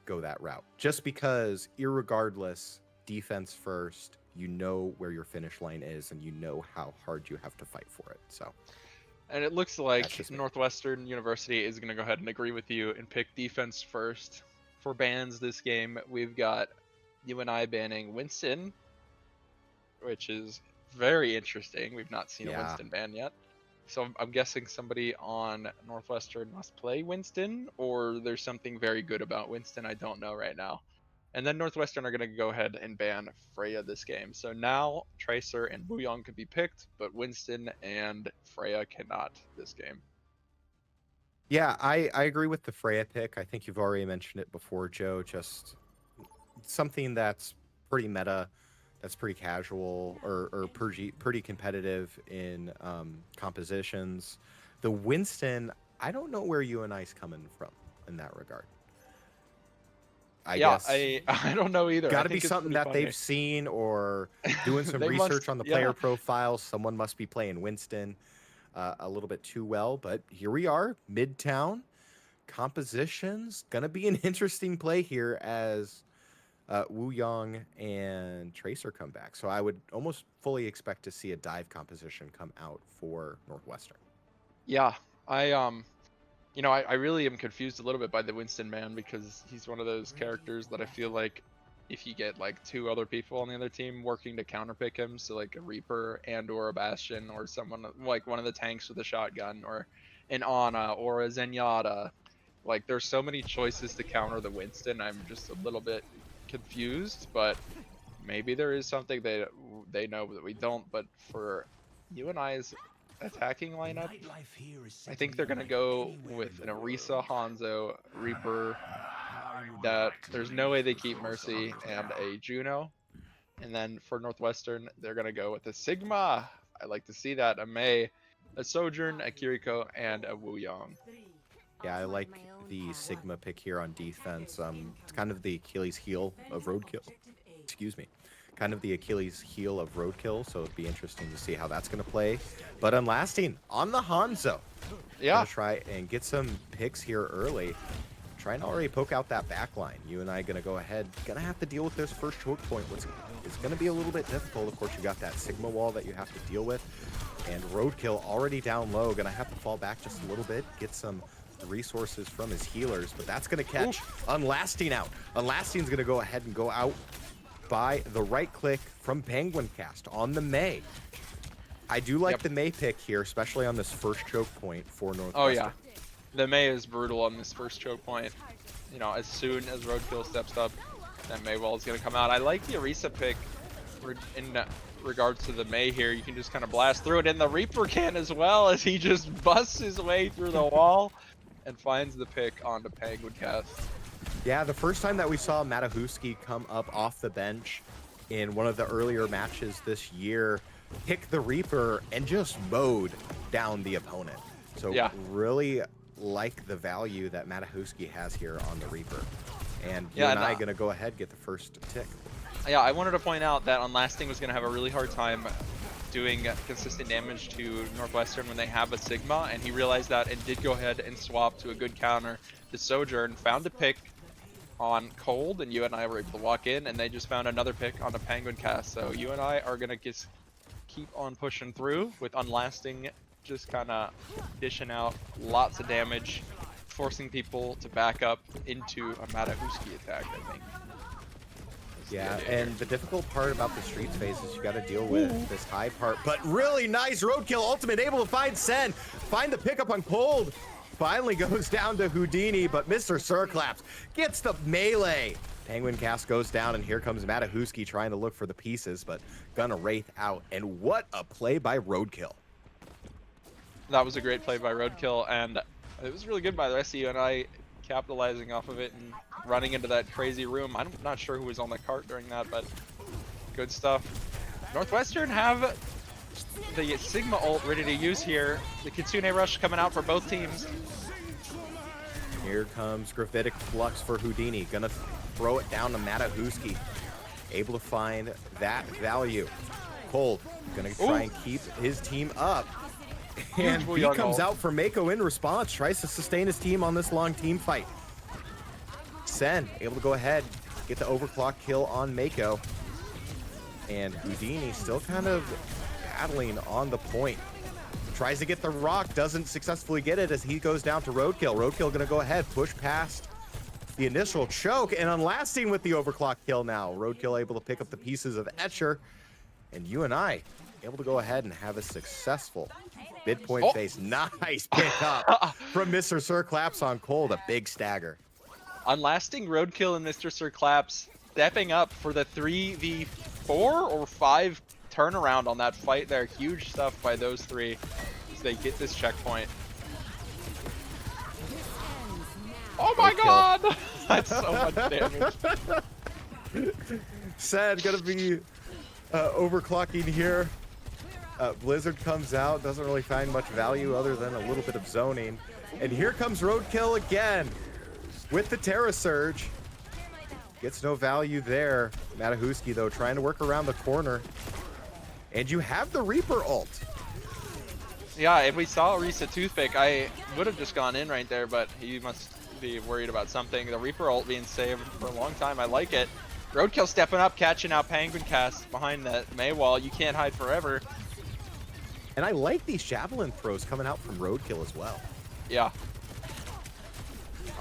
go that route just because, irregardless, defense first, you know where your finish line is and you know how hard you have to fight for it. So And it looks that's like just me. Northwestern University is going to go ahead and agree with you and pick defense first. For bans this game, we've got UNI banning Winston, which is very interesting. We've not seen a Yeah. Winston ban yet. So I'm guessing somebody on Northwestern must play Winston, or there's something very good about Winston I don't know right now. And then Northwestern are going to go ahead and ban Freya this game. So now Tracer and Bouillon can be picked, but Winston and Freya cannot this game. Yeah, I agree with the Freya pick. I think you've already mentioned it before, Joe. Just something that's pretty meta, that's pretty casual, or pretty competitive in compositions. The Winston, I don't know where UNI's coming from in that regard. I Yeah, guess I I don't know either. I got to be think it's something pretty that they've funny. seen or doing some They must, research on the yeah. player profiles. Someone must be playing Winston a little bit too well. But here we are, Midtown. Composition's gonna be an interesting play here as Wu Yang and Tracer come back. So I would almost fully expect to see a dive composition come out for Northwestern. Yeah, I really am confused a little bit by the Winston man because he's one of those characters that I feel like if you get like two other people on the other team working to counterpick him, so like a Reaper and or a Bastion or someone like one of the tanks with a shotgun or an Ana or a Zenyatta, like there's so many choices to counter the Winston. I'm just a little bit confused, but maybe there is something they know that we don't. But for UNI's attacking lineup, I think they're gonna go with an Orisa, Hanzo, Reaper. That there's no way they keep Mercy and a Juno. And then for Northwestern, they're gonna go with a Sigma. I like to see that, a Mei, a Sojourn, a Kiriko, and a Wu Yang. Yeah, I like the Sigma pick here on defense. It's kind of the Achilles heel of Roadkill. Excuse me. Kind of the Achilles heel of Roadkill, so it'd be interesting to see how that's going to play. But Unlasting on the Hanzo. Yeah, Gonna try and get some picks here early. Trying to already poke out that back line. UNI gonna go ahead. Gonna have to deal with this first choke point. It's gonna be a little bit difficult. Of course, you got that Sigma wall that you have to deal with. And Roadkill already down low. Gonna have to fall back just a little bit. Get some resources from his healers. But that's gonna catch Unlasting out. Unlasting's gonna go ahead and go out by the right click from Penguin Cast on the Mei. I do like the Mei pick here, especially on this first choke point for Northwestern. oh yeah. The Mei is brutal on this first choke point. You know, as soon as Roadkill steps up, that Mei wall is going to come out. I like the Orisa pick in regards to the Mei here. You can just kind of blast through it, and the Reaper can as well, as he just busts his way through the wall and finds the pick onto Penguin Cast. Yeah, the first time that we saw Matahuski come up off the bench in one of the earlier matches this year, pick the Reaper and just mowed down the opponent. So really like the value that Matahuski has here on the Reaper. And UNI going to go ahead get the first tick. Yeah, I wanted to point out that Unlasting was going to have a really hard time doing consistent damage to Northwestern when they have a Sigma, and he realized that and did go ahead and swap to a good counter to Sojourn, found a pick on Cold, and UNI were able to walk in, and they just found another pick on the Penguin Cast. So UNI are going to just keep on pushing through with Unlasting just kind of dishing out lots of damage, forcing people to back up into a Matahuski attack, I think. Yeah, and the difficult part about the Streets phase is you got to deal with this high part. But really nice Roadkill ultimate, able to find Sen, find the pickup on Cold. Finally goes down to Houdini, but Mr. Surclaps gets the melee. Penguin Cast goes down, and here comes Matahuski trying to look for the pieces, but gonna Wraith out. And what a play by Roadkill. That was a great play by Roadkill, and it was really good by the rest of UNI, capitalizing off of it and running into that crazy room. I'm not sure who was on the cart during that, but good stuff. Northwestern have the Sigma ult ready to use here. The Kitsune Rush coming out for both teams. Here comes Gravitic Flux for Houdini. Gonna throw it down to Matahuski. Able to find that value. Cold gonna try and keep his team up. And he comes out for Mako in response. Tries to sustain his team on this long team fight. Sen able to go ahead, get the overclock kill on Mako. And Houdini still kind of battling on the point. Tries to get the rock, doesn't successfully get it as he goes down to Roadkill. Roadkill gonna go ahead, push past the initial choke, and Unlasting with the overclock kill now. Roadkill able to pick up the pieces of Etcher, and UNI able to go ahead and have a successful midpoint phase. Nice pick up from Mr. Surclaps on Cold, a big stagger. Unlasting, Roadkill, and Mr. Surclaps stepping up for the 3v4 or 5 turnaround on that fight there. Huge stuff by those three as they get this checkpoint. Oh my Roadkill. god! That's so much damage. Sad, gonna be overclocking here. Blizzard comes out, doesn't really find much value other than a little bit of zoning. And here comes Roadkill again with the Terra Surge. Gets no value there. Matahuski, though, trying to work around the corner. And you have the Reaper ult. Yeah, if we saw Risa Toothpick, I would have just gone in right there, but he must be worried about something. The Reaper ult being saved for a long time. I like it. Roadkill stepping up, catching out Penguin Cast behind that May wall. You can't hide forever. And I like these javelin throws coming out from Roadkill as well. Yeah.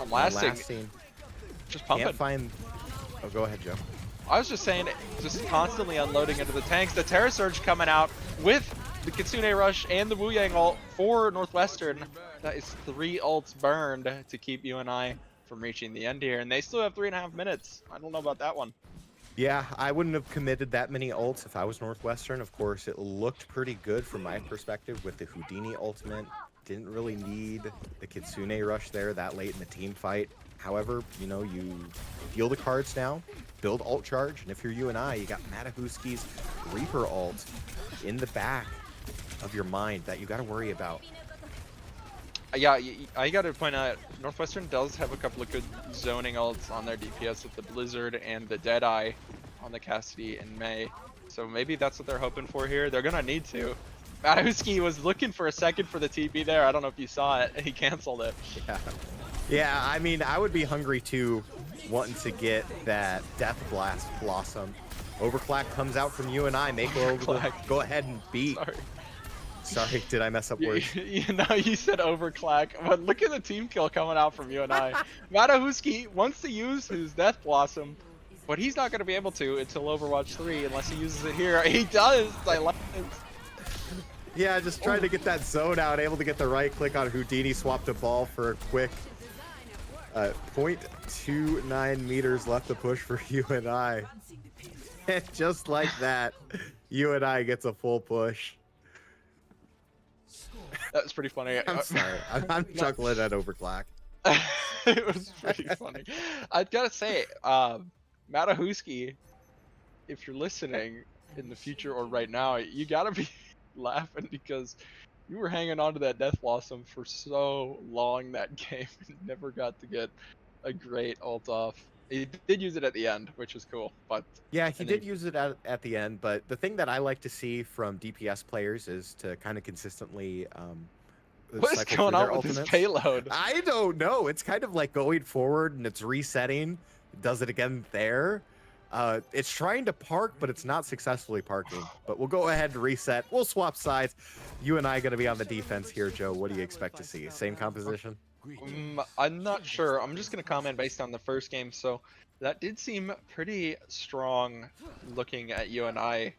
I'm lasting. Just pumping. Can't find... Oh, go ahead, Joe. I was just saying, just constantly unloading into the tanks. The Terra Surge coming out with the Kitsune Rush and the Wu Yang ult for Northwestern. That is 3 ults burned to keep UNI from reaching the end here. And they still have 3.5 minutes. I don't know about that one. Yeah, I wouldn't have committed that many ults if I was Northwestern. Of course, it looked pretty good from my perspective with the Houdini ultimate. Didn't really need the Kitsune Rush there that late in the team fight. However, you know, you deal the cards now, build ult charge, and if you're UNI, you got Matahuski's Reaper ult in the back of your mind that you got to worry about. Yeah, I got to point out, Northwestern does have a couple of good zoning ults on their DPS with the Blizzard and the Deadeye on the Cassidy in May. So maybe that's what they're hoping for here. They're going to need to. Matahuski was looking for a second for the TP there. I don't know if you saw it. He canceled it. Yeah, I mean, I would be hungry too, wanting to get that Death Blast Blossom. Overclack comes out from UNI. Make go ahead and beat. Sorry, did I mess up words? You know, you said overclack, but look at the team kill coming out from UNI. Matahuski wants to use his Death Blossom, but he's not going to be able to until Overwatch 3 unless he uses it here. He does! I like it. Yeah, just trying to get that zone out, able to get the right click on Houdini, swapped a ball for a quick 0.29 meters left to push for UNI. And just like that, UNI gets a full push. That's pretty funny. I'm sorry. I'm chuckling at Overclock. It was pretty funny. I've got to say, Matahuski, if you're listening in the future or right now, you got to be laughing because you were hanging on to that Death Blossom for so long that game and never got to get a great ult off. He did use it at the end, which is cool. But yeah, he did use it at the end. But the thing that I like to see from DPS players is to kind of consistently what is going on with his payload? I don't know. It's kind of like going forward and it's resetting. Does it again there. It's trying to park, but it's not successfully parking. But we'll go ahead and reset. We'll swap sides. You and I going to be on the defense here, Joe. What do you expect to see? Same composition? I'm not sure. I'm just going to comment based on the first game. So that did seem pretty strong looking at UNI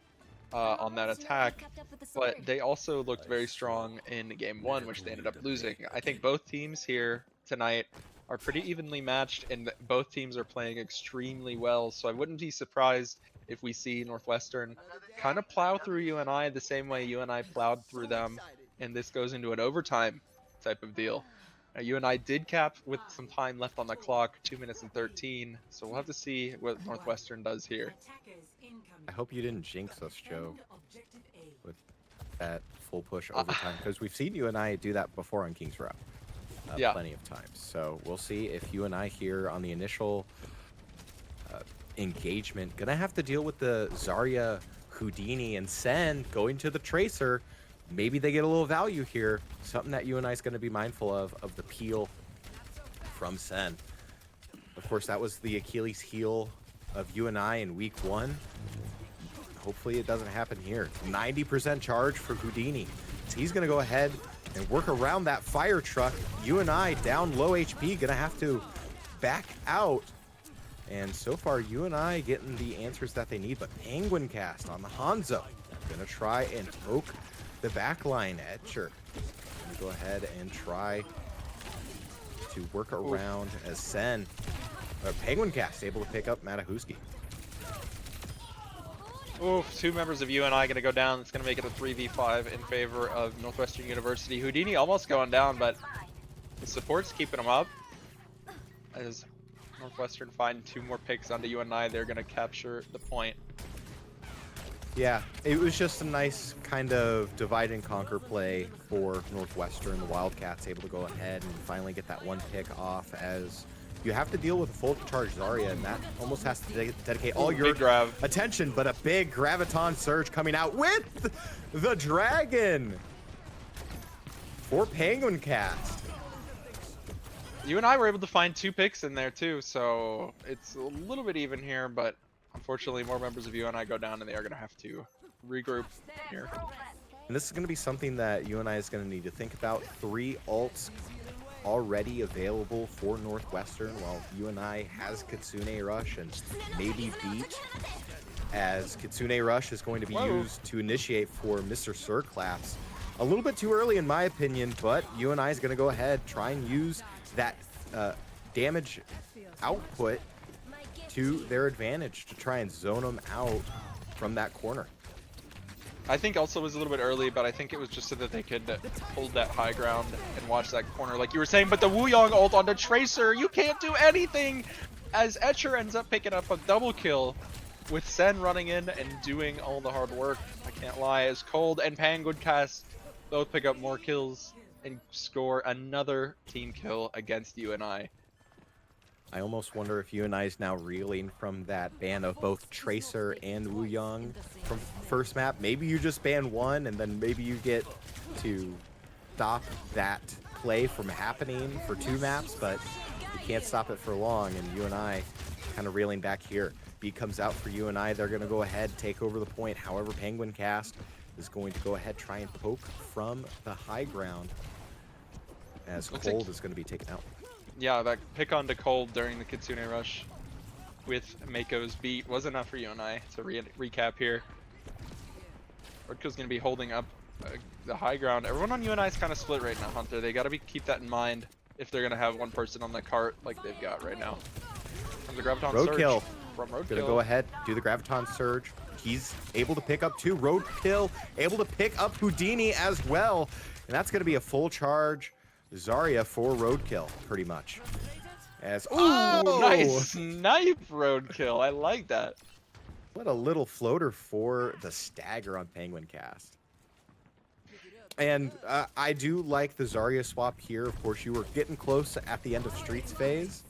on that attack. But they also looked very strong in game 1, which they ended up losing. I think both teams here tonight are pretty evenly matched, and both teams are playing extremely well. So I wouldn't be surprised if we see Northwestern kind of plow through UNI the same way UNI plowed through them, and this goes into an overtime type of deal. UNI did cap with some time left on the clock, 2 minutes and 13. So we'll have to see what Northwestern does here. I hope you didn't jinx us, Joe, with that full push overtime, because we've seen UNI do that before on King's Row. Yeah. Plenty of times. So we'll see if UNI here on the initial engagement gonna have to deal with the Zarya, Houdini, and Sen going to the Tracer. Maybe they get a little value here. Something that UNI is going to be mindful of the peel from Sen. Of course, that was the Achilles heel of UNI in week 1. Hopefully it doesn't happen here. 90% charge for Houdini. So he's going to go ahead and work around that fire truck. UNI down low HP, going to have to back out. And so far, UNI getting the answers that they need. But Penguin Cast on the Hanzo. Going to try and poke the backline. Etcher gonna go ahead and try to work around as Sen. Penguin Cast able to pick up Matahuski. Oof, 2 members of UNI going to go down. It's going to make it a 3v5 in favor of Northwestern University. Houdini almost going down, but the support's keeping him up. as Northwestern find 2 more picks onto UNI, they're going to capture the point. Yeah, it was just a nice kind of divide and conquer play for Northwestern. The Wildcats able to go ahead and finally get that 1 pick off, as you have to deal with a full charge Zarya, and that almost has to dedicate all your attention. But a big Graviton Surge coming out with the Dragon for Penguin Cast. You and I were able to find 2 picks in there too, so it's a little bit even here, but unfortunately more members of UNI go down and they are going to have to regroup here. And this is going to be something that UNI is going to need to think about. 3 ults already available for Northwestern, while UNI has Kitsune Rush and maybe Beat, as Kitsune Rush is going to be used to initiate for Mr. Sirclaps. A little bit too early in my opinion, but UNI is going to go ahead, try and use that damage output to their advantage to try and zone them out from that corner. I think also it was a little bit early, but I think it was just so that they could hold that high ground and watch that corner like you were saying. But the Wuyong ult on the Tracer, you can't do anything, as Etcher ends up picking up a double kill with Sen running in and doing all the hard work. I can't lie, as Cold and Penguin Cast both pick up more kills and score another team kill against UNI. I almost wonder if UNI is now reeling from that ban of both Tracer and Wuyong from first map. Maybe you just ban one, and then maybe you get to stop that play from happening for 2 maps, but you can't stop it for long, and UNI kind of reeling back here. B comes out for UNI. They're going to go ahead, take over the point. However, Penguin Cast is going to go ahead, try and poke from the high ground, as Cold is going to be taken out. Yeah, that pick onto Cold during the Kitsune Rush with Mako's beat was enough for UNI. To recap here, Roadkill's going to be holding up the high ground. Everyone on UNI is kind of split right now, Hunter. They got to keep that in mind if they're going to have one person on the cart like they've got right now. From the Graviton Roadkill. Surge from Roadkill. Gonna go ahead, do the Graviton Surge. He's able to pick up 2. Roadkill able to pick up Houdini as well. And that's going to be a full charge Zarya for Roadkill, pretty much. As nice snipe Roadkill. I like that. What a little floater for the stagger on Penguin Cast. And I do like the Zarya swap here. Of course, you were getting close at the end of Streets phase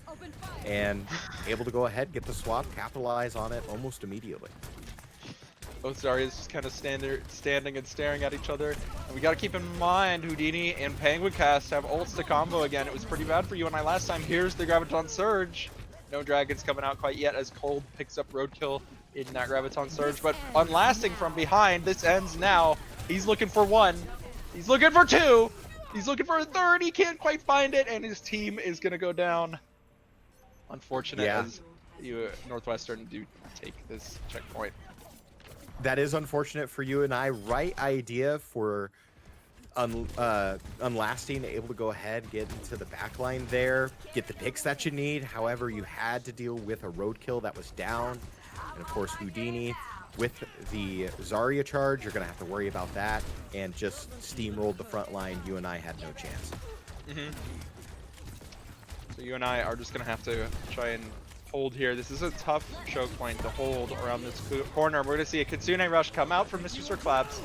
and able to go ahead, get the swap, capitalize on it almost immediately. Both Zaryas just kind of standing and staring at each other. And we got to keep in mind, Houdini and Penguin Cast have ults to combo again. It was pretty bad for UNI last time. Here's the Graviton Surge. No Dragons coming out quite yet, as Cold picks up Roadkill in that Graviton Surge. But unlasting from behind, this ends now. He's looking for 1. He's looking for 2. He's looking for a 3rd. He can't quite find it, and his team is going to go down. Unfortunate, as Northwestern do take this checkpoint. That is unfortunate for UNI. Right idea for unlasting, able to go ahead, get into the backline there, get the picks that you need. However, you had to deal with a Roadkill that was down. And of course, Houdini with the Zarya charge, you're going to have to worry about that. And just steamrolled the front line. UNI had no chance. So UNI are just going to have to try and hold here. This is a tough choke point to hold around this corner. We're going to see a Kitsune Rush come out from Mr. Sirclaps.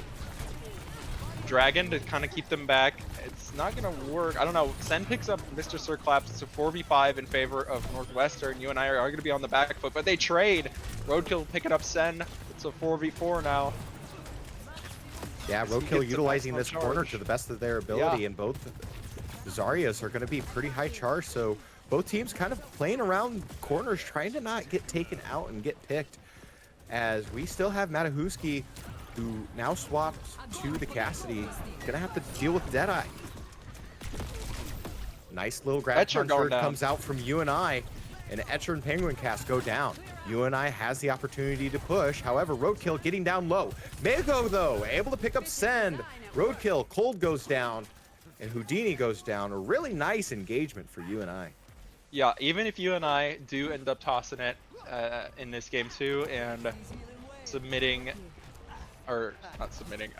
Dragon to kind of keep them back. It's not going to work. I don't know. Sen picks up Mr. Sirclaps. It's a 4v5 in favor of Northwestern. UNI are going to be on the back foot, but they trade. Roadkill picking up Sen. It's a 4v4 now. Yeah, Roadkill utilizing this corner to the best of their ability, and both Zaryas are going to be pretty high charge, so both teams kind of playing around corners, trying to not get taken out and get picked, as we still have Matahuski, who now swaps to the Cassidy. Gonna have to deal with Deadeye. Nice little Graviton Surge comes out from UNI, and Etcher and Penguin Cast go down. UNI has the opportunity to push, however, Roadkill getting down low. Mako, though, able to pick up Send. Roadkill, Cold goes down, and Houdini goes down. A really nice engagement for UNI. Yeah, even if UNI do end up tossing it in this game too, and submitting, or not submitting,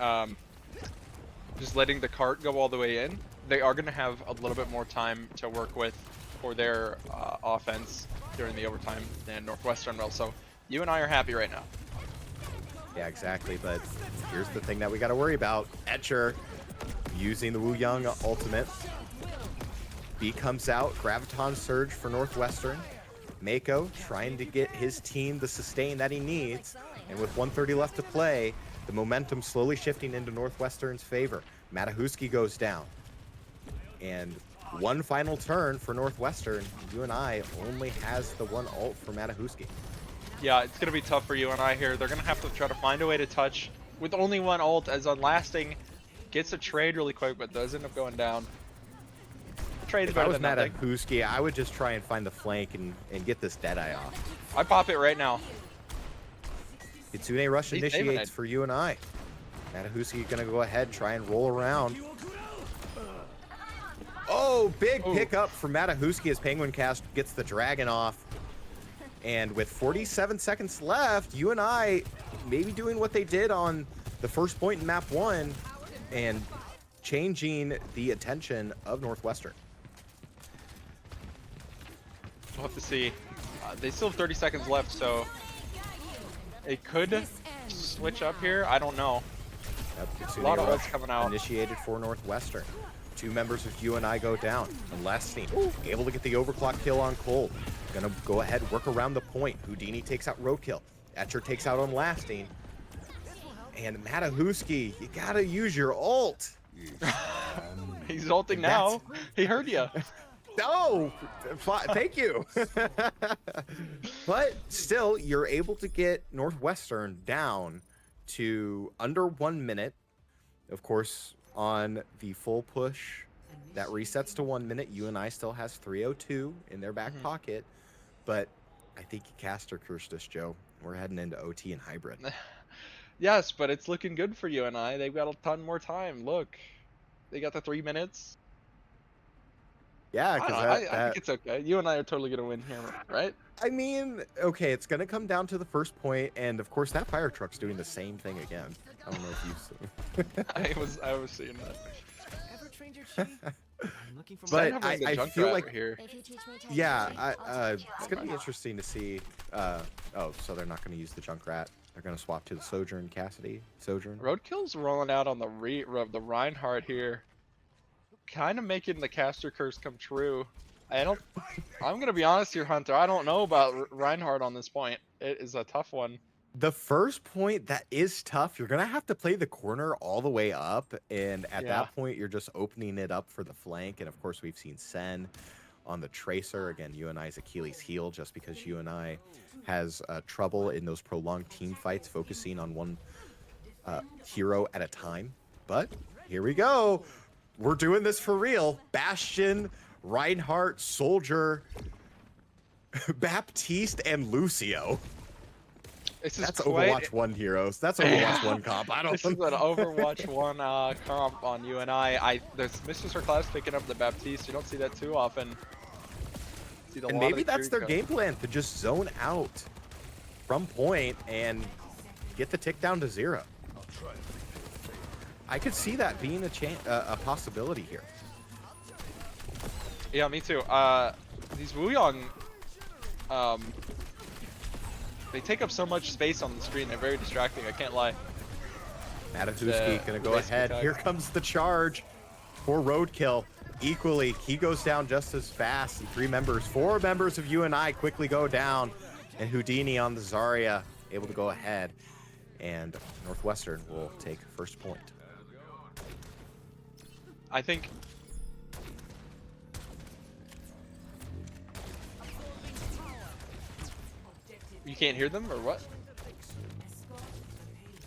just letting the cart go all the way in, they are going to have a little bit more time to work with for their offense during the overtime than Northwestern will. So UNI are happy right now. Yeah, exactly. But here's the thing that we got to worry about. Etcher using the Wu Young ultimate. B comes out. Graviton Surge for Northwestern. Mako trying to get his team the sustain that he needs. And with 1:30 left to play, the momentum slowly shifting into Northwestern's favor. Matahuski goes down. And one final turn for Northwestern. UNI only has the one ult for Matahuski. Yeah, it's going to be tough for UNI here. They're going to have to try to find a way to touch with only one ult, as Unlasting gets a trade really quick, but does end up going down. Trade's If I better was than nothing. Matahuski, I would just try and find the flank and get this Deadeye off. I pop it right now. Kitsune Rush He's saving initiates it. for UNI. Matahuski gonna go ahead, try and roll around. Oh, big pickup for Matahuski as Penguin Cast gets the dragon off. And with 47 seconds left, UNI maybe doing what they did on the first point in map 1 and changing the attention of Northwestern. We'll have to see. They still have 30 seconds left, so it could switch up here. I don't know. Yep, Kitsune A lot of Rush ults coming out. Initiated for Northwestern. 2 members of UNI go down. And last team able to get the overclock kill on Cold. Gonna go ahead, work around the point. Houdini takes out Roadkill. Etcher takes out Unlasting. And Matahuski, you gotta use your ult. He's ulting now. He heard you. No, thank you. But still, you're able to get Northwestern down to under 1 minute. Of course, on the full push, that resets to 1 minute. UNI still has 3:02 in their back pocket, but I think you cast or cursed us, Joe. We're heading into OT and hybrid. Yes, but it's looking good for UNI. They've got a ton more time. Look, they got the 3 minutes. Yeah, because I think it's okay. UNI are totally gonna win here, right? I mean, okay, it's gonna come down to the first point, and of course that fire truck's doing the same thing again. I don't know if you've seen. I was seeing that. Ever trained your chi? I'm looking for But Having the I junk feel rat like here. yeah, it's gonna be interesting to see. Oh, so they're not gonna use the Junkrat. They're gonna swap to the Sojourn Cassidy. Sojourn. Roadkill's rolling out on the the Reinhardt here, kind of making the caster curse come true. I'm gonna be honest here, Hunter. I don't know about Reinhardt on this point. It is a tough one. The first point, that is tough. You're gonna have to play the corner all the way up, and at that point, you're just opening it up for the flank. And of course, we've seen Sen on the Tracer. Again, UNI's Achilles heel, just because UNI has trouble in those prolonged team fights, focusing on one hero at a time. But here we go. We're doing this for real. Bastion, Reinhardt, Soldier, Baptiste, and Lucio. That's Overwatch 1 heroes. That's Overwatch 1 comp. I don't This is an Overwatch 1 comp on UNI. There's Mr. Class picking up the Baptiste. You don't see that too often. And maybe that's their game plan, to just zone out from point and get the tick down to 0. I could see that being a possibility here. Yeah, me too. These Wuyong, they take up so much space on the screen. They're very distracting. I can't lie. Matahuski gonna go ahead. Here comes the charge for Roadkill. Equally, he goes down just as fast. 4 members of UNI quickly go down, and Houdini on the Zarya able to go ahead, and Northwestern will take first point. I think you can't hear them, or what?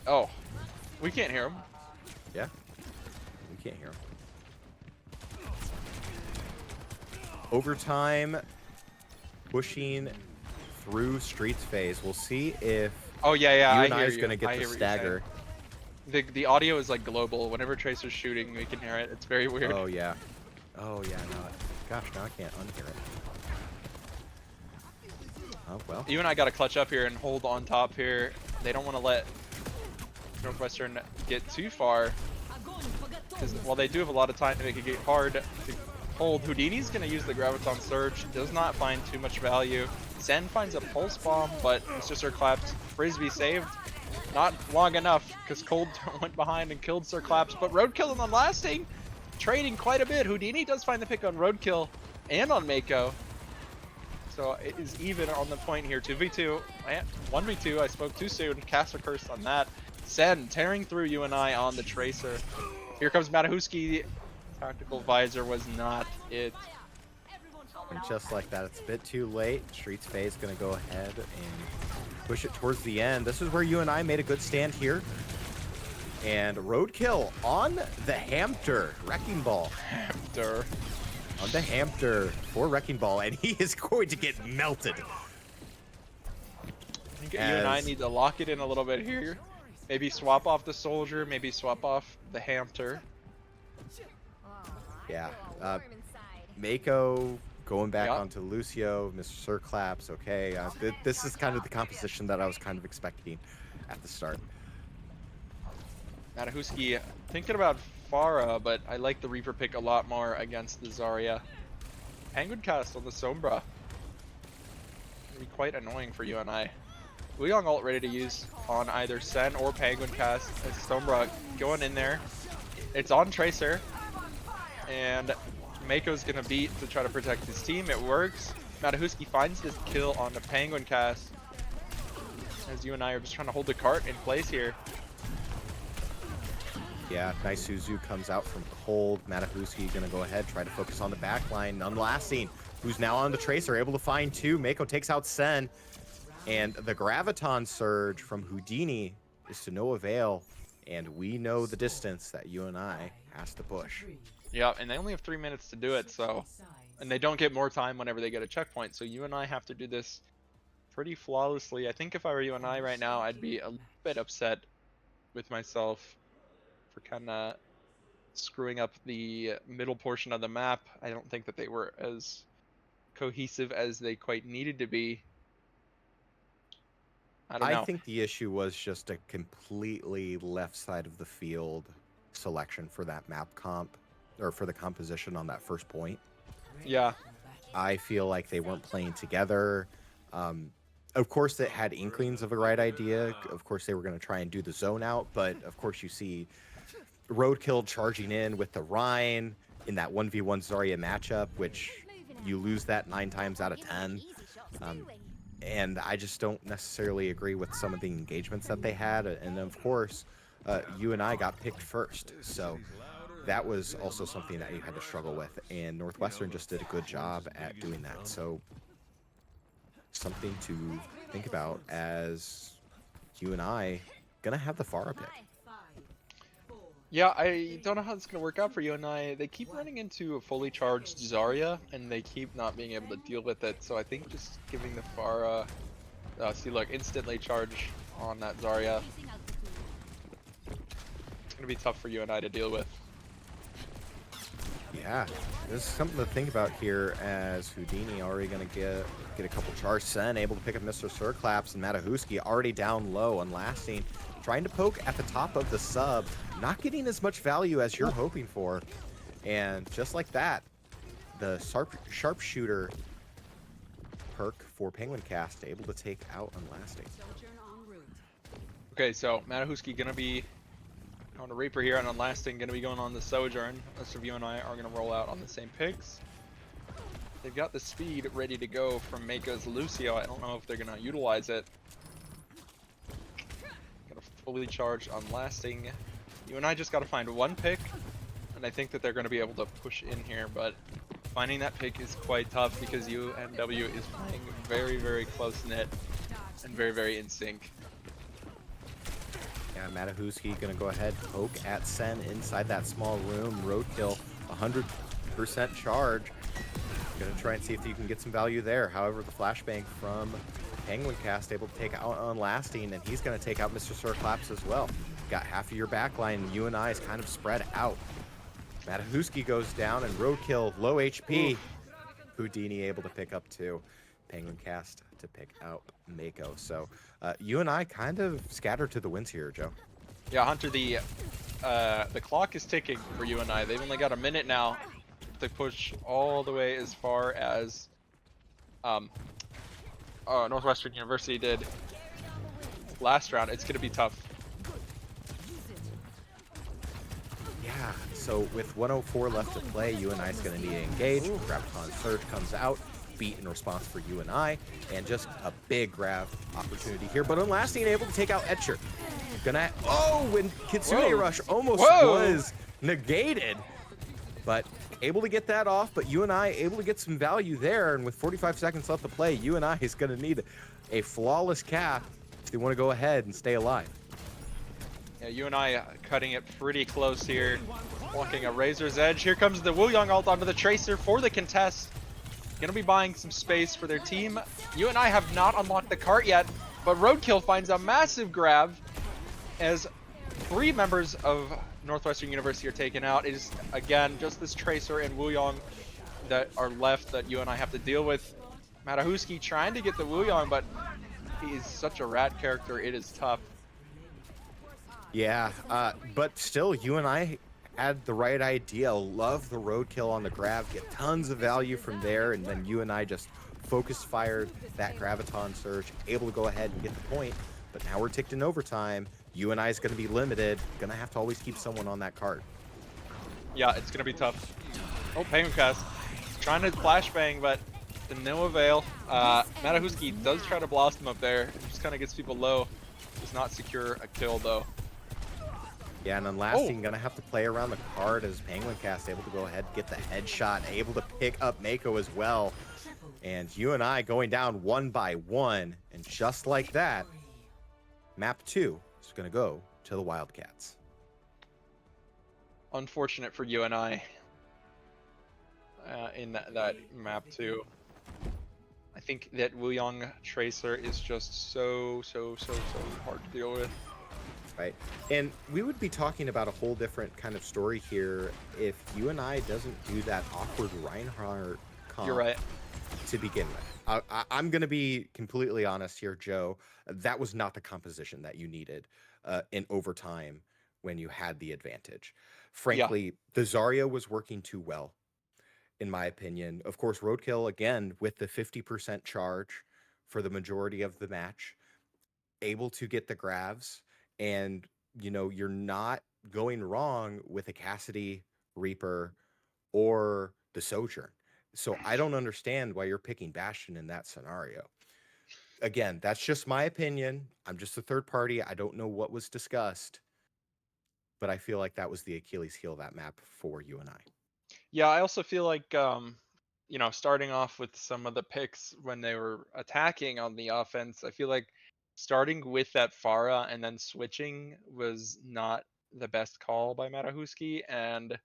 Oh, we can't hear them. Yeah, we can't hear him. Overtime, pushing through Streets phase. We'll see if I UNI hear is you. going to get I the hear what you're stagger. The audio is like global. Whenever Tracer's shooting, we can hear it. It's very weird. Oh yeah. Oh yeah. No. Gosh, now I can't unhear it. Oh well. You and I got to clutch up here and hold on top here. They don't want to let Northwestern get too far, because while they do have a lot of time, it could get hard to Hold. Houdini's gonna use the Graviton Surge. Does not find too much value. Sen finds a Pulse Bomb, but Mr. Sir Claps. Frisbee saved. Not long enough, because Cold went behind and killed Sir Claps, but Roadkill on Lasting, trading quite a bit. Houdini does find the pick on Roadkill and on Mako. So it is even on the point here. 2v2, 1v2, I spoke too soon. Caster Curse on that. Sen tearing through UNI on the Tracer. Here comes Matahuski. Tactical Visor was not it. And just like that, it's a bit too late. Streets Phase gonna go ahead and push it towards the end. This is where UNI made a good stand here. And Roadkill on the Hampter. Wrecking Ball. Hampter. On the Hampter for Wrecking Ball, and he is going to get melted. I think UNI need to lock it in a little bit here. Maybe swap off the Soldier, maybe swap off the Hampter. Yeah. Mako going back Yep. onto Lucio, Mr. Sir Claps. Okay, this is kind of the composition that I was kind of expecting at the start. Matahuski thinking about Pharah, but I like the Reaper pick a lot more against the Zarya. Penguin cast on the Sombra. It'll be quite annoying for UNI. Weeyong ult ready to use on either Sen or Penguin cast. As Sombra going in there. It's on Tracer. And Mako's gonna beat to try to protect his team. It works. Matahuski finds this kill on the Penguin cast. As UNI are just trying to hold the cart in place here. Yeah, nice Suzu comes out from cold. Matahuski gonna go ahead, try to focus on the back line. Unlasting, who's now on the Tracer, able to find two. Mako takes out Sen. And the Graviton Surge from Houdini is to no avail. And we know the distance that UNI has to push. Yeah, and they only have 3 minutes to do it, so... And they don't get more time whenever they get a checkpoint, so UNI have to do this pretty flawlessly. I think if I were UNI right now, I'd be a bit upset with myself for kind of screwing up the middle portion of the map. I don't think that they were as cohesive as they quite needed to be. I don't know. I think the issue was just a completely left side of the field selection for that map comp, or for the composition on that first point. Yeah. I feel like they weren't playing together. Of course, it had inklings of a right idea. Of course, they were going to try and do the zone out, but of course, you see Roadkill charging in with the Rhine in that 1v1 Zarya matchup, which you lose that 9 times out of 10. And I just don't necessarily agree with some of the engagements that they had. And of course, UNI got picked first. So that was also something that you had to struggle with. And Northwestern just did a good job at doing that. So something to think about as UNI gonna have the Pharah pick. Yeah, I don't know how it's going to work out for UNI. They keep running into a fully charged Zarya, and they keep not being able to deal with it. So I think just giving the Pharah... see, look, instantly charge on that Zarya. It's going to be tough for UNI to deal with. Yeah, this is something to think about here as Houdini already going to get a couple charge. Sen able to pick up Mr. Sir Claps, and Matahuski already down low on Lasting. Trying to poke at the top of the sub, not getting as much value as you're hoping for. And just like that, the sharpshooter perk for Penguin Cast able to take out Unlasting. Okay, so Matahuski gonna be on the Reaper here, and Unlasting gonna be going on the Sojourn. Most of UNI are gonna roll out on the same picks. They've got the speed ready to go from Mako's Lucio. I don't know if they're gonna utilize it. Fully charged on Lasting. UNI just got to find one pick, and I think that they're going to be able to push in here, but finding that pick is quite tough because UNW is playing very, very close-knit and very, very in sync. Yeah, Matahuski going to go ahead, poke at Sen inside that small room. Roadkill, 100% charge. Going to try and see if you can get some value there. However, the flashbang from Penguin Cast able to take out Unlasting, and he's going to take out Mr. Sir Claps as well. Got half of your backline, and UNI is kind of spread out. Matahuski goes down, and Roadkill, low HP. Oof. Houdini able to pick up two. Penguin Cast to pick out Mako. So UNI kind of scattered to the winds here, Joe. Yeah, Hunter, the clock is ticking for UNI. They've only got a minute now to push all the way as far as um, Northwestern University did last round. It's going to be tough. Yeah, so with 104 left to play, UNI is going to need to engage. Graviton Surge comes out, beat in response for UNI, and just a big grab opportunity here. But Unlasting able to take out Etcher. Gonna, when Kitsune Whoa. Rush almost Whoa. was negated, but able to get that off. But UNI able to get some value there, and with 45 seconds left to play, UNI is going to need a flawless cap if they want to go ahead and stay alive. Yeah, UNI cutting it pretty close here, walking a razor's edge. Here comes the Wooyoung ult onto the Tracer for the contest. Gonna be buying some space for their team. UNI have not unlocked the cart yet, but Roadkill finds a massive grab as 3 members of Northwestern University are taken out. It is, again, just this Tracer and Wooyoung that are left that UNI have to deal with. Matahuski trying to get the Wooyoung, but he is such a rat character, it is tough. Yeah, but still, UNI had the right idea. Love the roadkill on the grab, get tons of value from there, and then UNI just focused fired that Graviton Surge, able to go ahead and get the point. But now we're ticked in overtime. UNI is going to be limited, going to have to always keep someone on that card. Yeah, it's going to be tough. Oh, Penguin Cast trying to flashbang, but to no avail. Matahuski does try to blast him up there. It just kind of gets people low. Does not secure a kill, though. Yeah, and Unlasting gonna have to play around the card as Penguin Cast able to go ahead and get the headshot, able to pick up Mako as well. And UNI going down 1 by 1, and just like that, map 2 is gonna go to the Wildcats. Unfortunate for UNI in that map 2. I think that Wooyoung Tracer is just so hard to deal with. Right, and we would be talking about a whole different kind of story here if UNI doesn't do that awkward Reinhardt comp. You're right. To begin with. I'm going to be completely honest here, Joe. That was not the composition that you needed in overtime when you had the advantage. Frankly, the Zarya was working too well, in my opinion. Of course, Roadkill, again, with the 50% charge for the majority of the match, able to get the grabs. And, you know, you're not going wrong with a Cassidy, Reaper, or the Sojourn. So I don't understand why you're picking Bastion in that scenario. Again, that's just my opinion. I'm just a third party. I don't know what was discussed, but I feel like that was the Achilles heel of that map for UNI. Yeah, I also feel like you know, starting off with some of the picks when they were attacking on the offense, I feel like starting with that Pharah and then switching was not the best call by Matahuski, and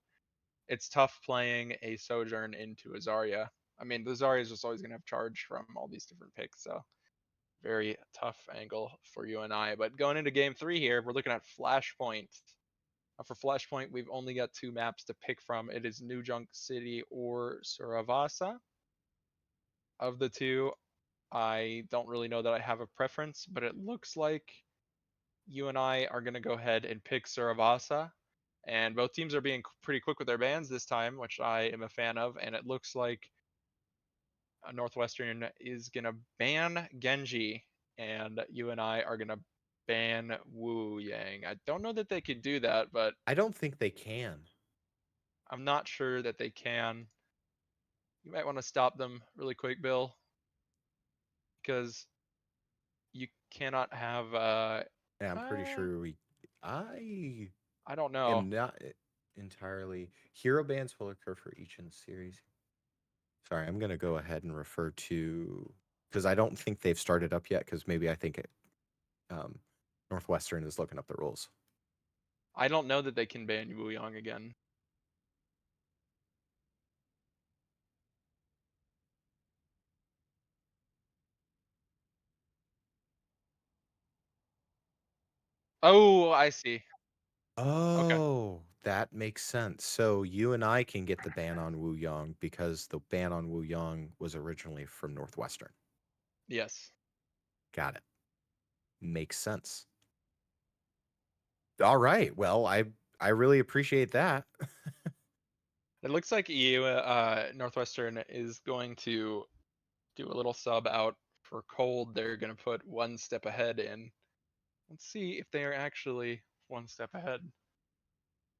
it's tough playing a Sojourn into a Zarya. I mean, the Zarya is just always going to have charge from all these different picks, so very tough angle for UNI. But going into game 3 here, we're looking at Flashpoint. For Flashpoint, we've only got 2 maps to pick from. It is New Junk City or Suravasa. Of the 2, I don't really know that I have a preference, but it looks like you and I are going to go ahead and pick Suravasa. And both teams are being pretty quick with their bans this time, which I am a fan of. And it looks like Northwestern is going to ban Genji, and you and I are going to ban Wu Yang. I don't know that they could do that, but I don't think they can. I'm not sure that they can. You might want to stop them really quick, Bill, because you cannot have. Yeah, I'm pretty sure I don't know. am not entirely. Hero bans will occur for each in the series. Sorry, I'm going to go ahead and refer to, because I don't think they've started up yet, because maybe I think Northwestern is looking up the rules. I don't know that they can ban Wu Yang again. Oh, I see. Oh, that makes sense. So you and I can get the ban on Wu Yang because the ban on Wu Yang was originally from Northwestern. Yes. Got it. Makes sense. All right. Well, I really appreciate that. It looks like EU Northwestern is going to do a little sub out for cold. They're going to put one step ahead in. Let's see if they are actually one step ahead.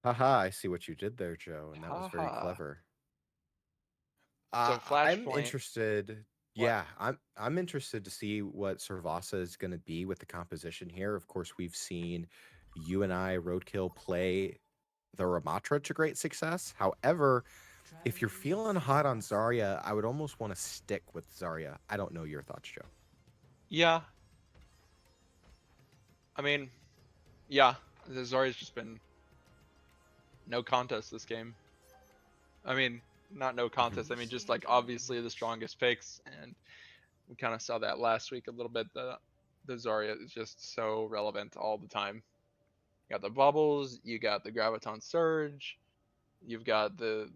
Haha, I see what you did there, Joe, and that was very Haha. clever. So I'm Flashpoint. interested. What? Yeah, I'm interested to see what Servasa is going to be with the composition here. Of course, we've seen UNI Roadkill play the Ramatra to great success. However, if you're feeling hot on Zarya, I would almost want to stick with Zarya. I don't know your thoughts, Joe. Yeah. I mean, yeah. Zarya's just been no contest this game. I mean, not no contest. I mean, just like obviously the strongest picks, and we kind of saw that last week a little bit. The Zarya is just so relevant all the time. You got the bubbles, you got the graviton surge, you've got the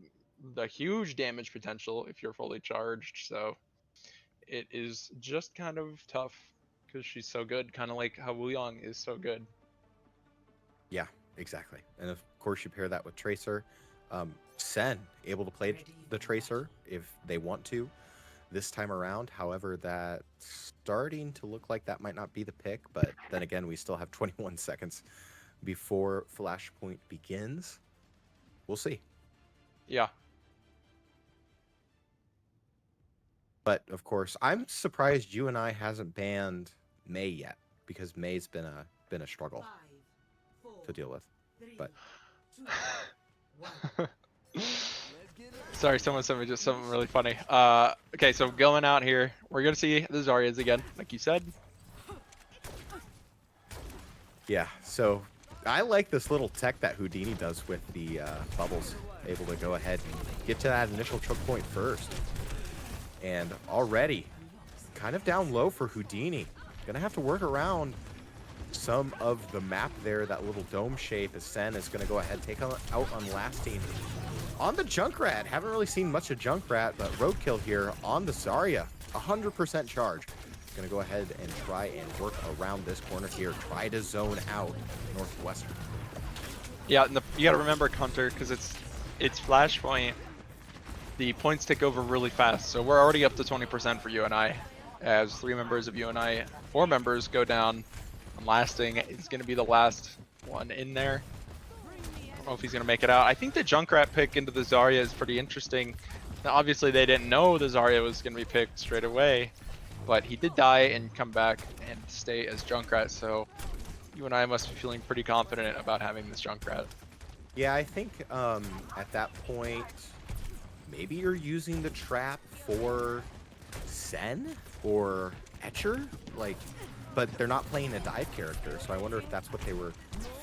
huge damage potential if you're fully charged. So it is just kind of tough because she's so good, kind of like how Wuyong is so good. Yeah, exactly. And of course, you pair that with Tracer. Sen able to play the Tracer if they want to this time around. However, that's starting to look like that might not be the pick. But then again, we still have 21 seconds before Flashpoint begins. We'll see. Yeah. But of course, I'm surprised UNI hasn't banned Mei yet, because May's been a struggle to deal with. But Sorry, someone sent me just something really funny. Okay, so going out here, we're gonna see the Zaryas again, like you said. yeah, so I like this little tech that Houdini does with the bubbles. Able to go ahead and get to that initial choke point first. And already kind of down low for Houdini. Gonna have to work around some of the map there, that little dome shape, as Sen is gonna go ahead take out on Lasting. On the Junkrat, haven't really seen much of Junkrat, but Roadkill here on the Zarya, 100% charge. Gonna go ahead and try and work around this corner here, try to zone out Northwestern. Yeah, and you gotta remember, Hunter, because it's Flashpoint. The points tick over really fast, so we're already up to 20% for UNI. As 3 members of UNI, 4 members go down. And Lasting is going to be the last one in there. I don't know if he's going to make it out. I think the Junkrat pick into the Zarya is pretty interesting. Now, obviously, they didn't know the Zarya was going to be picked straight away, but he did die and come back and stay as Junkrat, so UNI must be feeling pretty confident about having this Junkrat. Yeah, I think at that point, maybe you're using the trap for Sen or Etcher, but they're not playing a dive character, so I wonder if that's what they were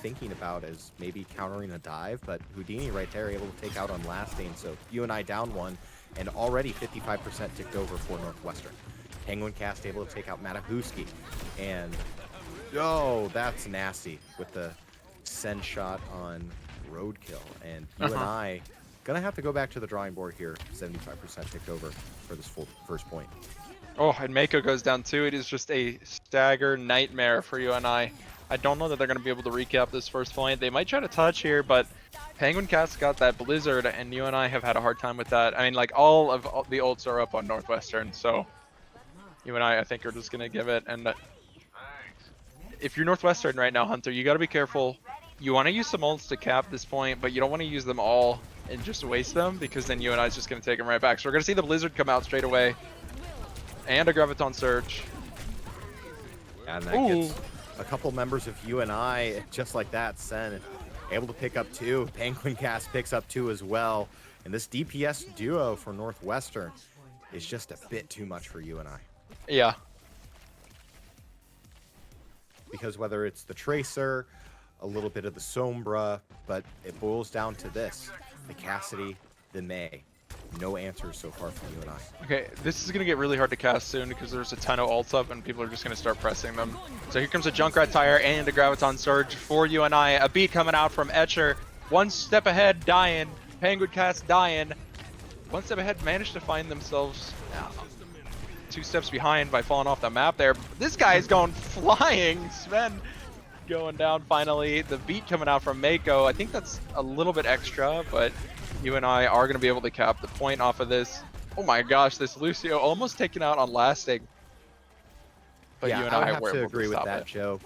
thinking about, as maybe countering a dive. But Houdini right there able to take out on Lasting, so UNI down 1, and already 55% ticked over for Northwestern. Penguin Cast able to take out Matahuski, and oh, that's nasty with the Sen shot on Roadkill, and UNI gonna have to go back to the drawing board here. 75% ticked over for this first point. Oh, and Mako goes down too. It is just a stagger nightmare for UNI. I don't know that they're going to be able to recap this first point. They might try to touch here, but Penguin Cast got that Blizzard, and UNI have had a hard time with that. I mean, like, all of the ults are up on Northwestern, so UNI, I think, are just going to give it. And if you're Northwestern right now, Hunter, you got to be careful. You want to use some ults to cap this point, but you don't want to use them all and just waste them, because then UNI is just going to take them right back. So we're going to see the Blizzard come out straight away. And a Graviton Surge. And that gets a couple members of UNI just like that. Sen able to pick up 2. Penguin Cast picks up 2 as well. And this DPS duo for Northwestern is just a bit too much for UNI. Yeah. Because whether it's the Tracer, a little bit of the Sombra, but it boils down to this. The Cassidy, the May. No answers so far from UNI. Okay, this is going to get really hard to cast soon because there's a ton of ults up and people are just going to start pressing them. So here comes a Junkrat Tire and a Graviton Surge for UNI. A beat coming out from Etcher. 1 step ahead, dying. Penguin Cast dying. 1 step ahead, managed to find themselves 2 steps behind by falling off the map there. This guy is going flying. Sven going down finally. The beat coming out from Mako. I think that's a little bit extra, but UNI are going to be able to cap the point off of this. Oh my gosh, this Lucio almost taken out on lasting. But Yeah, I would UNI have were to able agree to with stop that, it. Joe.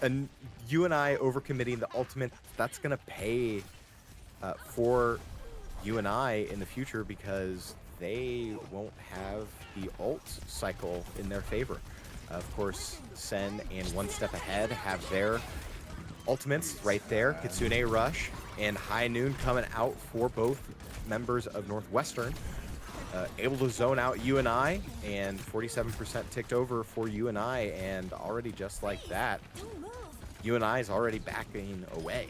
And UNI overcommitting the ultimate, that's going to pay for UNI in the future because they won't have the ult cycle in their favor. Of course, Sen and One Step Ahead have their ultimates right there. Kitsune Rush and High Noon coming out for both members of Northwestern. Able to zone out UNI, and 47% ticked over for UNI, and already just like that, UNI is already backing away.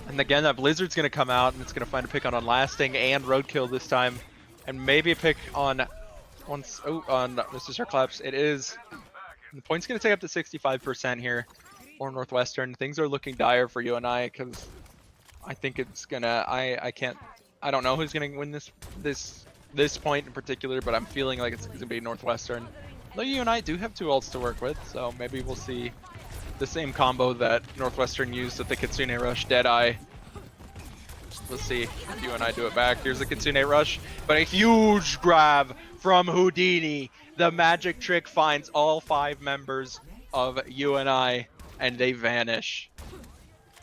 And again, that Blizzard's going to come out, and it's going to find a pick on Unlasting and Roadkill this time. And maybe a pick on on Mr. Circlaps. It is. The point's going to take up to 65% here for Northwestern. Things are looking dire for UNI because I think it's going to... I don't know who's going to win this point in particular, but I'm feeling like it's going to be Northwestern. Though UNI do have 2 ults to work with, so maybe we'll see the same combo that Northwestern used with the Kitsune Rush Deadeye. Let's see if UNI do it back. Here's the Kitsune Rush, but a huge grab from Houdini. The magic trick finds all 5 members of UNI, and they vanish.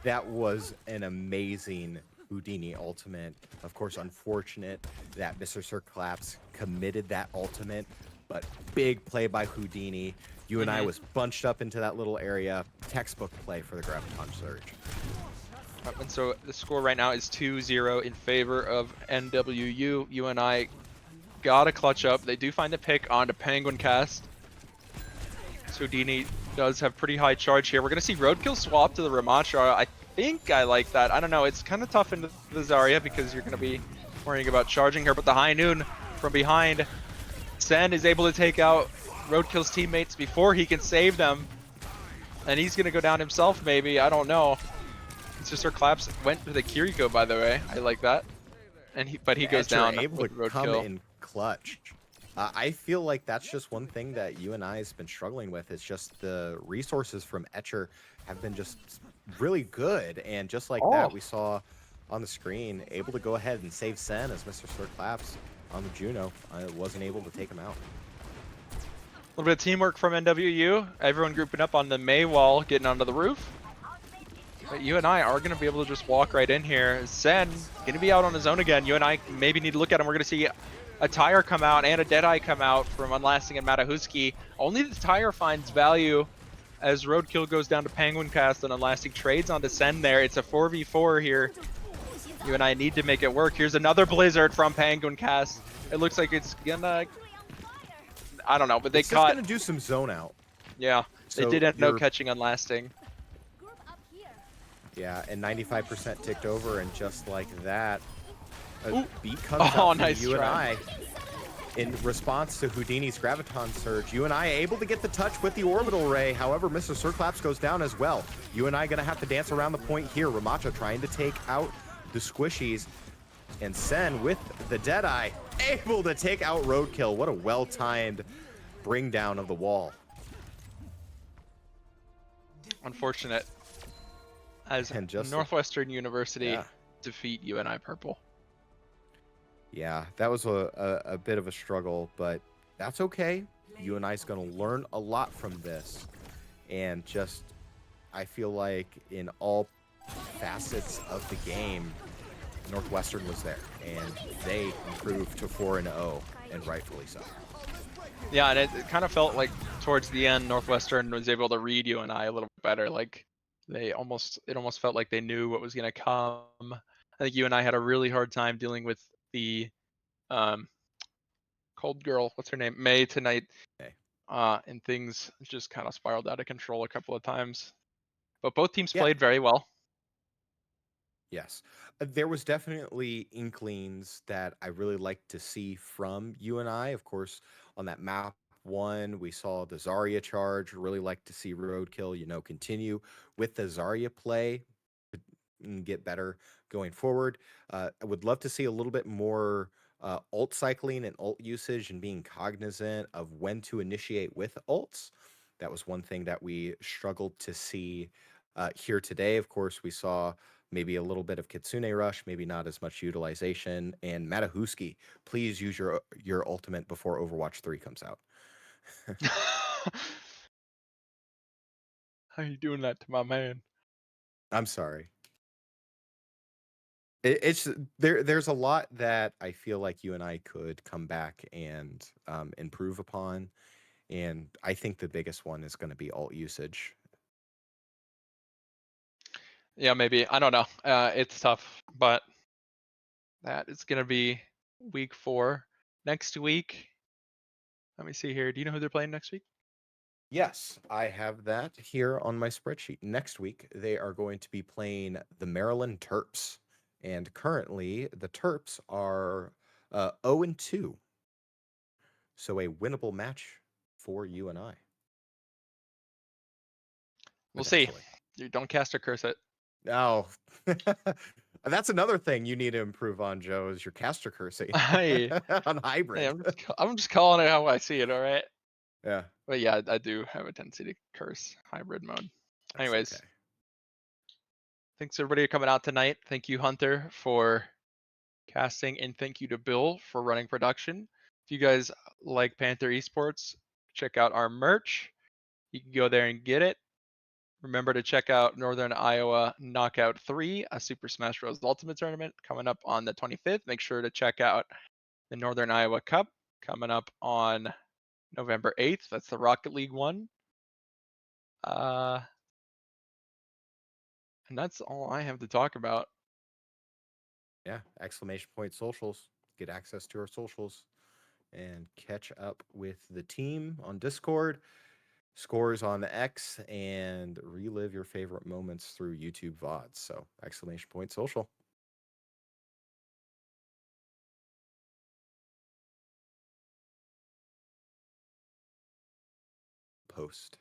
That was an amazing Houdini ultimate. Of course, unfortunate that Mr. Circlaps committed that ultimate, but big play by Houdini. UNI was bunched up into that little area. Textbook play for the Graviton Surge. And so the score right now is 2-0 in favor of NWU. UNI got a clutch up. They do find a pick onto Penguin Cast. So Houdini does have pretty high charge here. We're going to see Roadkill swap to the Ramacha. I think I like that. I don't know. It's kind of tough into the Zarya because you're going to be worrying about charging her. But the High Noon from behind, Sen is able to take out Roadkill's teammates before he can save them. And he's going to go down himself maybe. I don't know. Mr. Claps went to the Kiriko, by the way. I like that. And he goes down able with to Roadkill. come in clutch. I feel like that's just one thing that UNI has been struggling with. Is just the resources from Etcher have been just really good, and just like that, we saw on the screen able to go ahead and save Sen as Mr. Claps on the Juno wasn't able to take him out. A little bit of teamwork from NWU. Everyone grouping up on the May wall, getting onto the roof. But UNI are going to be able to just walk right in here. Sen going to be out on his own again. UNI maybe need to look at him. We're going to see a Tire come out and a Deadeye come out from Unlasting and Matahuski. Only the Tire finds value as Roadkill goes down to Penguin Cast and Unlasting trades onto Sen there. It's a 4v4 here. UNI need to make it work. Here's another Blizzard from Penguin Cast. It looks like it's gonna... I don't know, but they It's caught... just gonna do some zone out. Yeah, So they did end up you're- catching Unlasting. Yeah, and 95% ticked over, and just like that, a Ooh. beat comes out from Nice UNI. try. In response to Houdini's Graviton Surge, UNI able to get the touch with the Orbital Ray. However, Mr. Circlaps goes down as well. UNI gonna have to dance around the point here. Ramacha trying to take out the Squishies. And Sen with the Deadeye, able to take out Roadkill. What a well-timed bring down of the wall. Unfortunate. As And just- Northwestern University Yeah. defeat UNI Purple. Yeah, that was a bit of a struggle, but that's okay. UNI's going to learn a lot from this. And just, I feel like in all facets of the game, Northwestern was there. And they improved to 4-0, and rightfully so. Yeah, and it kind of felt like towards the end, Northwestern was able to read UNI a little bit better. Like it almost felt like they knew what was going to come. I think UNI had a really hard time dealing with the cold girl, what's her name, May tonight, Okay. and things just kind of spiraled out of control a couple of times. But both teams Yeah. played very well. Yes. There was definitely inklings that I really liked to see from UNI. Of course, on that map 1, we saw the Zarya charge. Really like to see Roadkill, continue with the Zarya play and get better going forward. I would love to see a little bit more ult cycling and ult usage and being cognizant of when to initiate with ults. That was one thing that we struggled to see here today. Of course, we saw maybe a little bit of Kitsune Rush, maybe not as much utilization. And Matahuski, please use your ultimate before Overwatch 3 comes out. How you doing that to my man? I'm sorry. It's there's a lot that I feel like UNI could come back and improve upon. And I think the biggest one is going to be alt usage. Yeah, maybe. I don't know. It's tough, but that is gonna be week 4. Next week, let me see here. Do you know who they're playing next week? Yes, I have that here on my spreadsheet. Next week, they are going to be playing the Maryland Terps. And currently, the Terps are 0-2. So a winnable match for UNI. We'll see. Potentially. You don't cast or curse it. Oh, that's another thing you need to improve on, Joe, is your caster cursing Hey, on hybrid. hey, I'm just calling it how I see it, all right? Yeah, But yeah, I do have a tendency to curse hybrid mode. that's Anyways, okay. thanks everybody for coming out tonight. Thank you, Hunter, for casting, and thank you to Bill for running production. If you guys like Panther Esports, check out our merch. You can go there and get it. Remember to check out Northern Iowa Knockout 3, a Super Smash Bros. Ultimate tournament coming up on the 25th. Make sure to check out the Northern Iowa Cup coming up on November 8th. That's the Rocket League one. And that's all I have to talk about. Yeah, exclamation point socials. Get access to our socials and catch up with the team on Discord, scores on X, and relive your favorite moments through YouTube VODs. So exclamation point social. Post.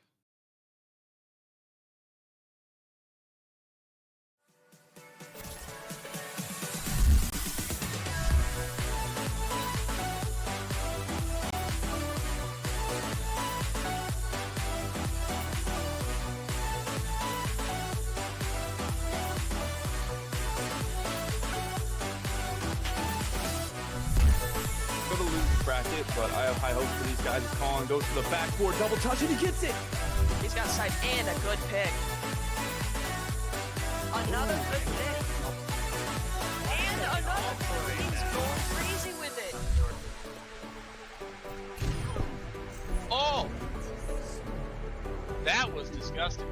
For the losing bracket, but I have high hopes for these guys. Colin goes to the backboard, double touch, and he gets it. He's got sight and a good pick. Another good pick. And another good. He's going crazy with it. Oh! That was disgusting.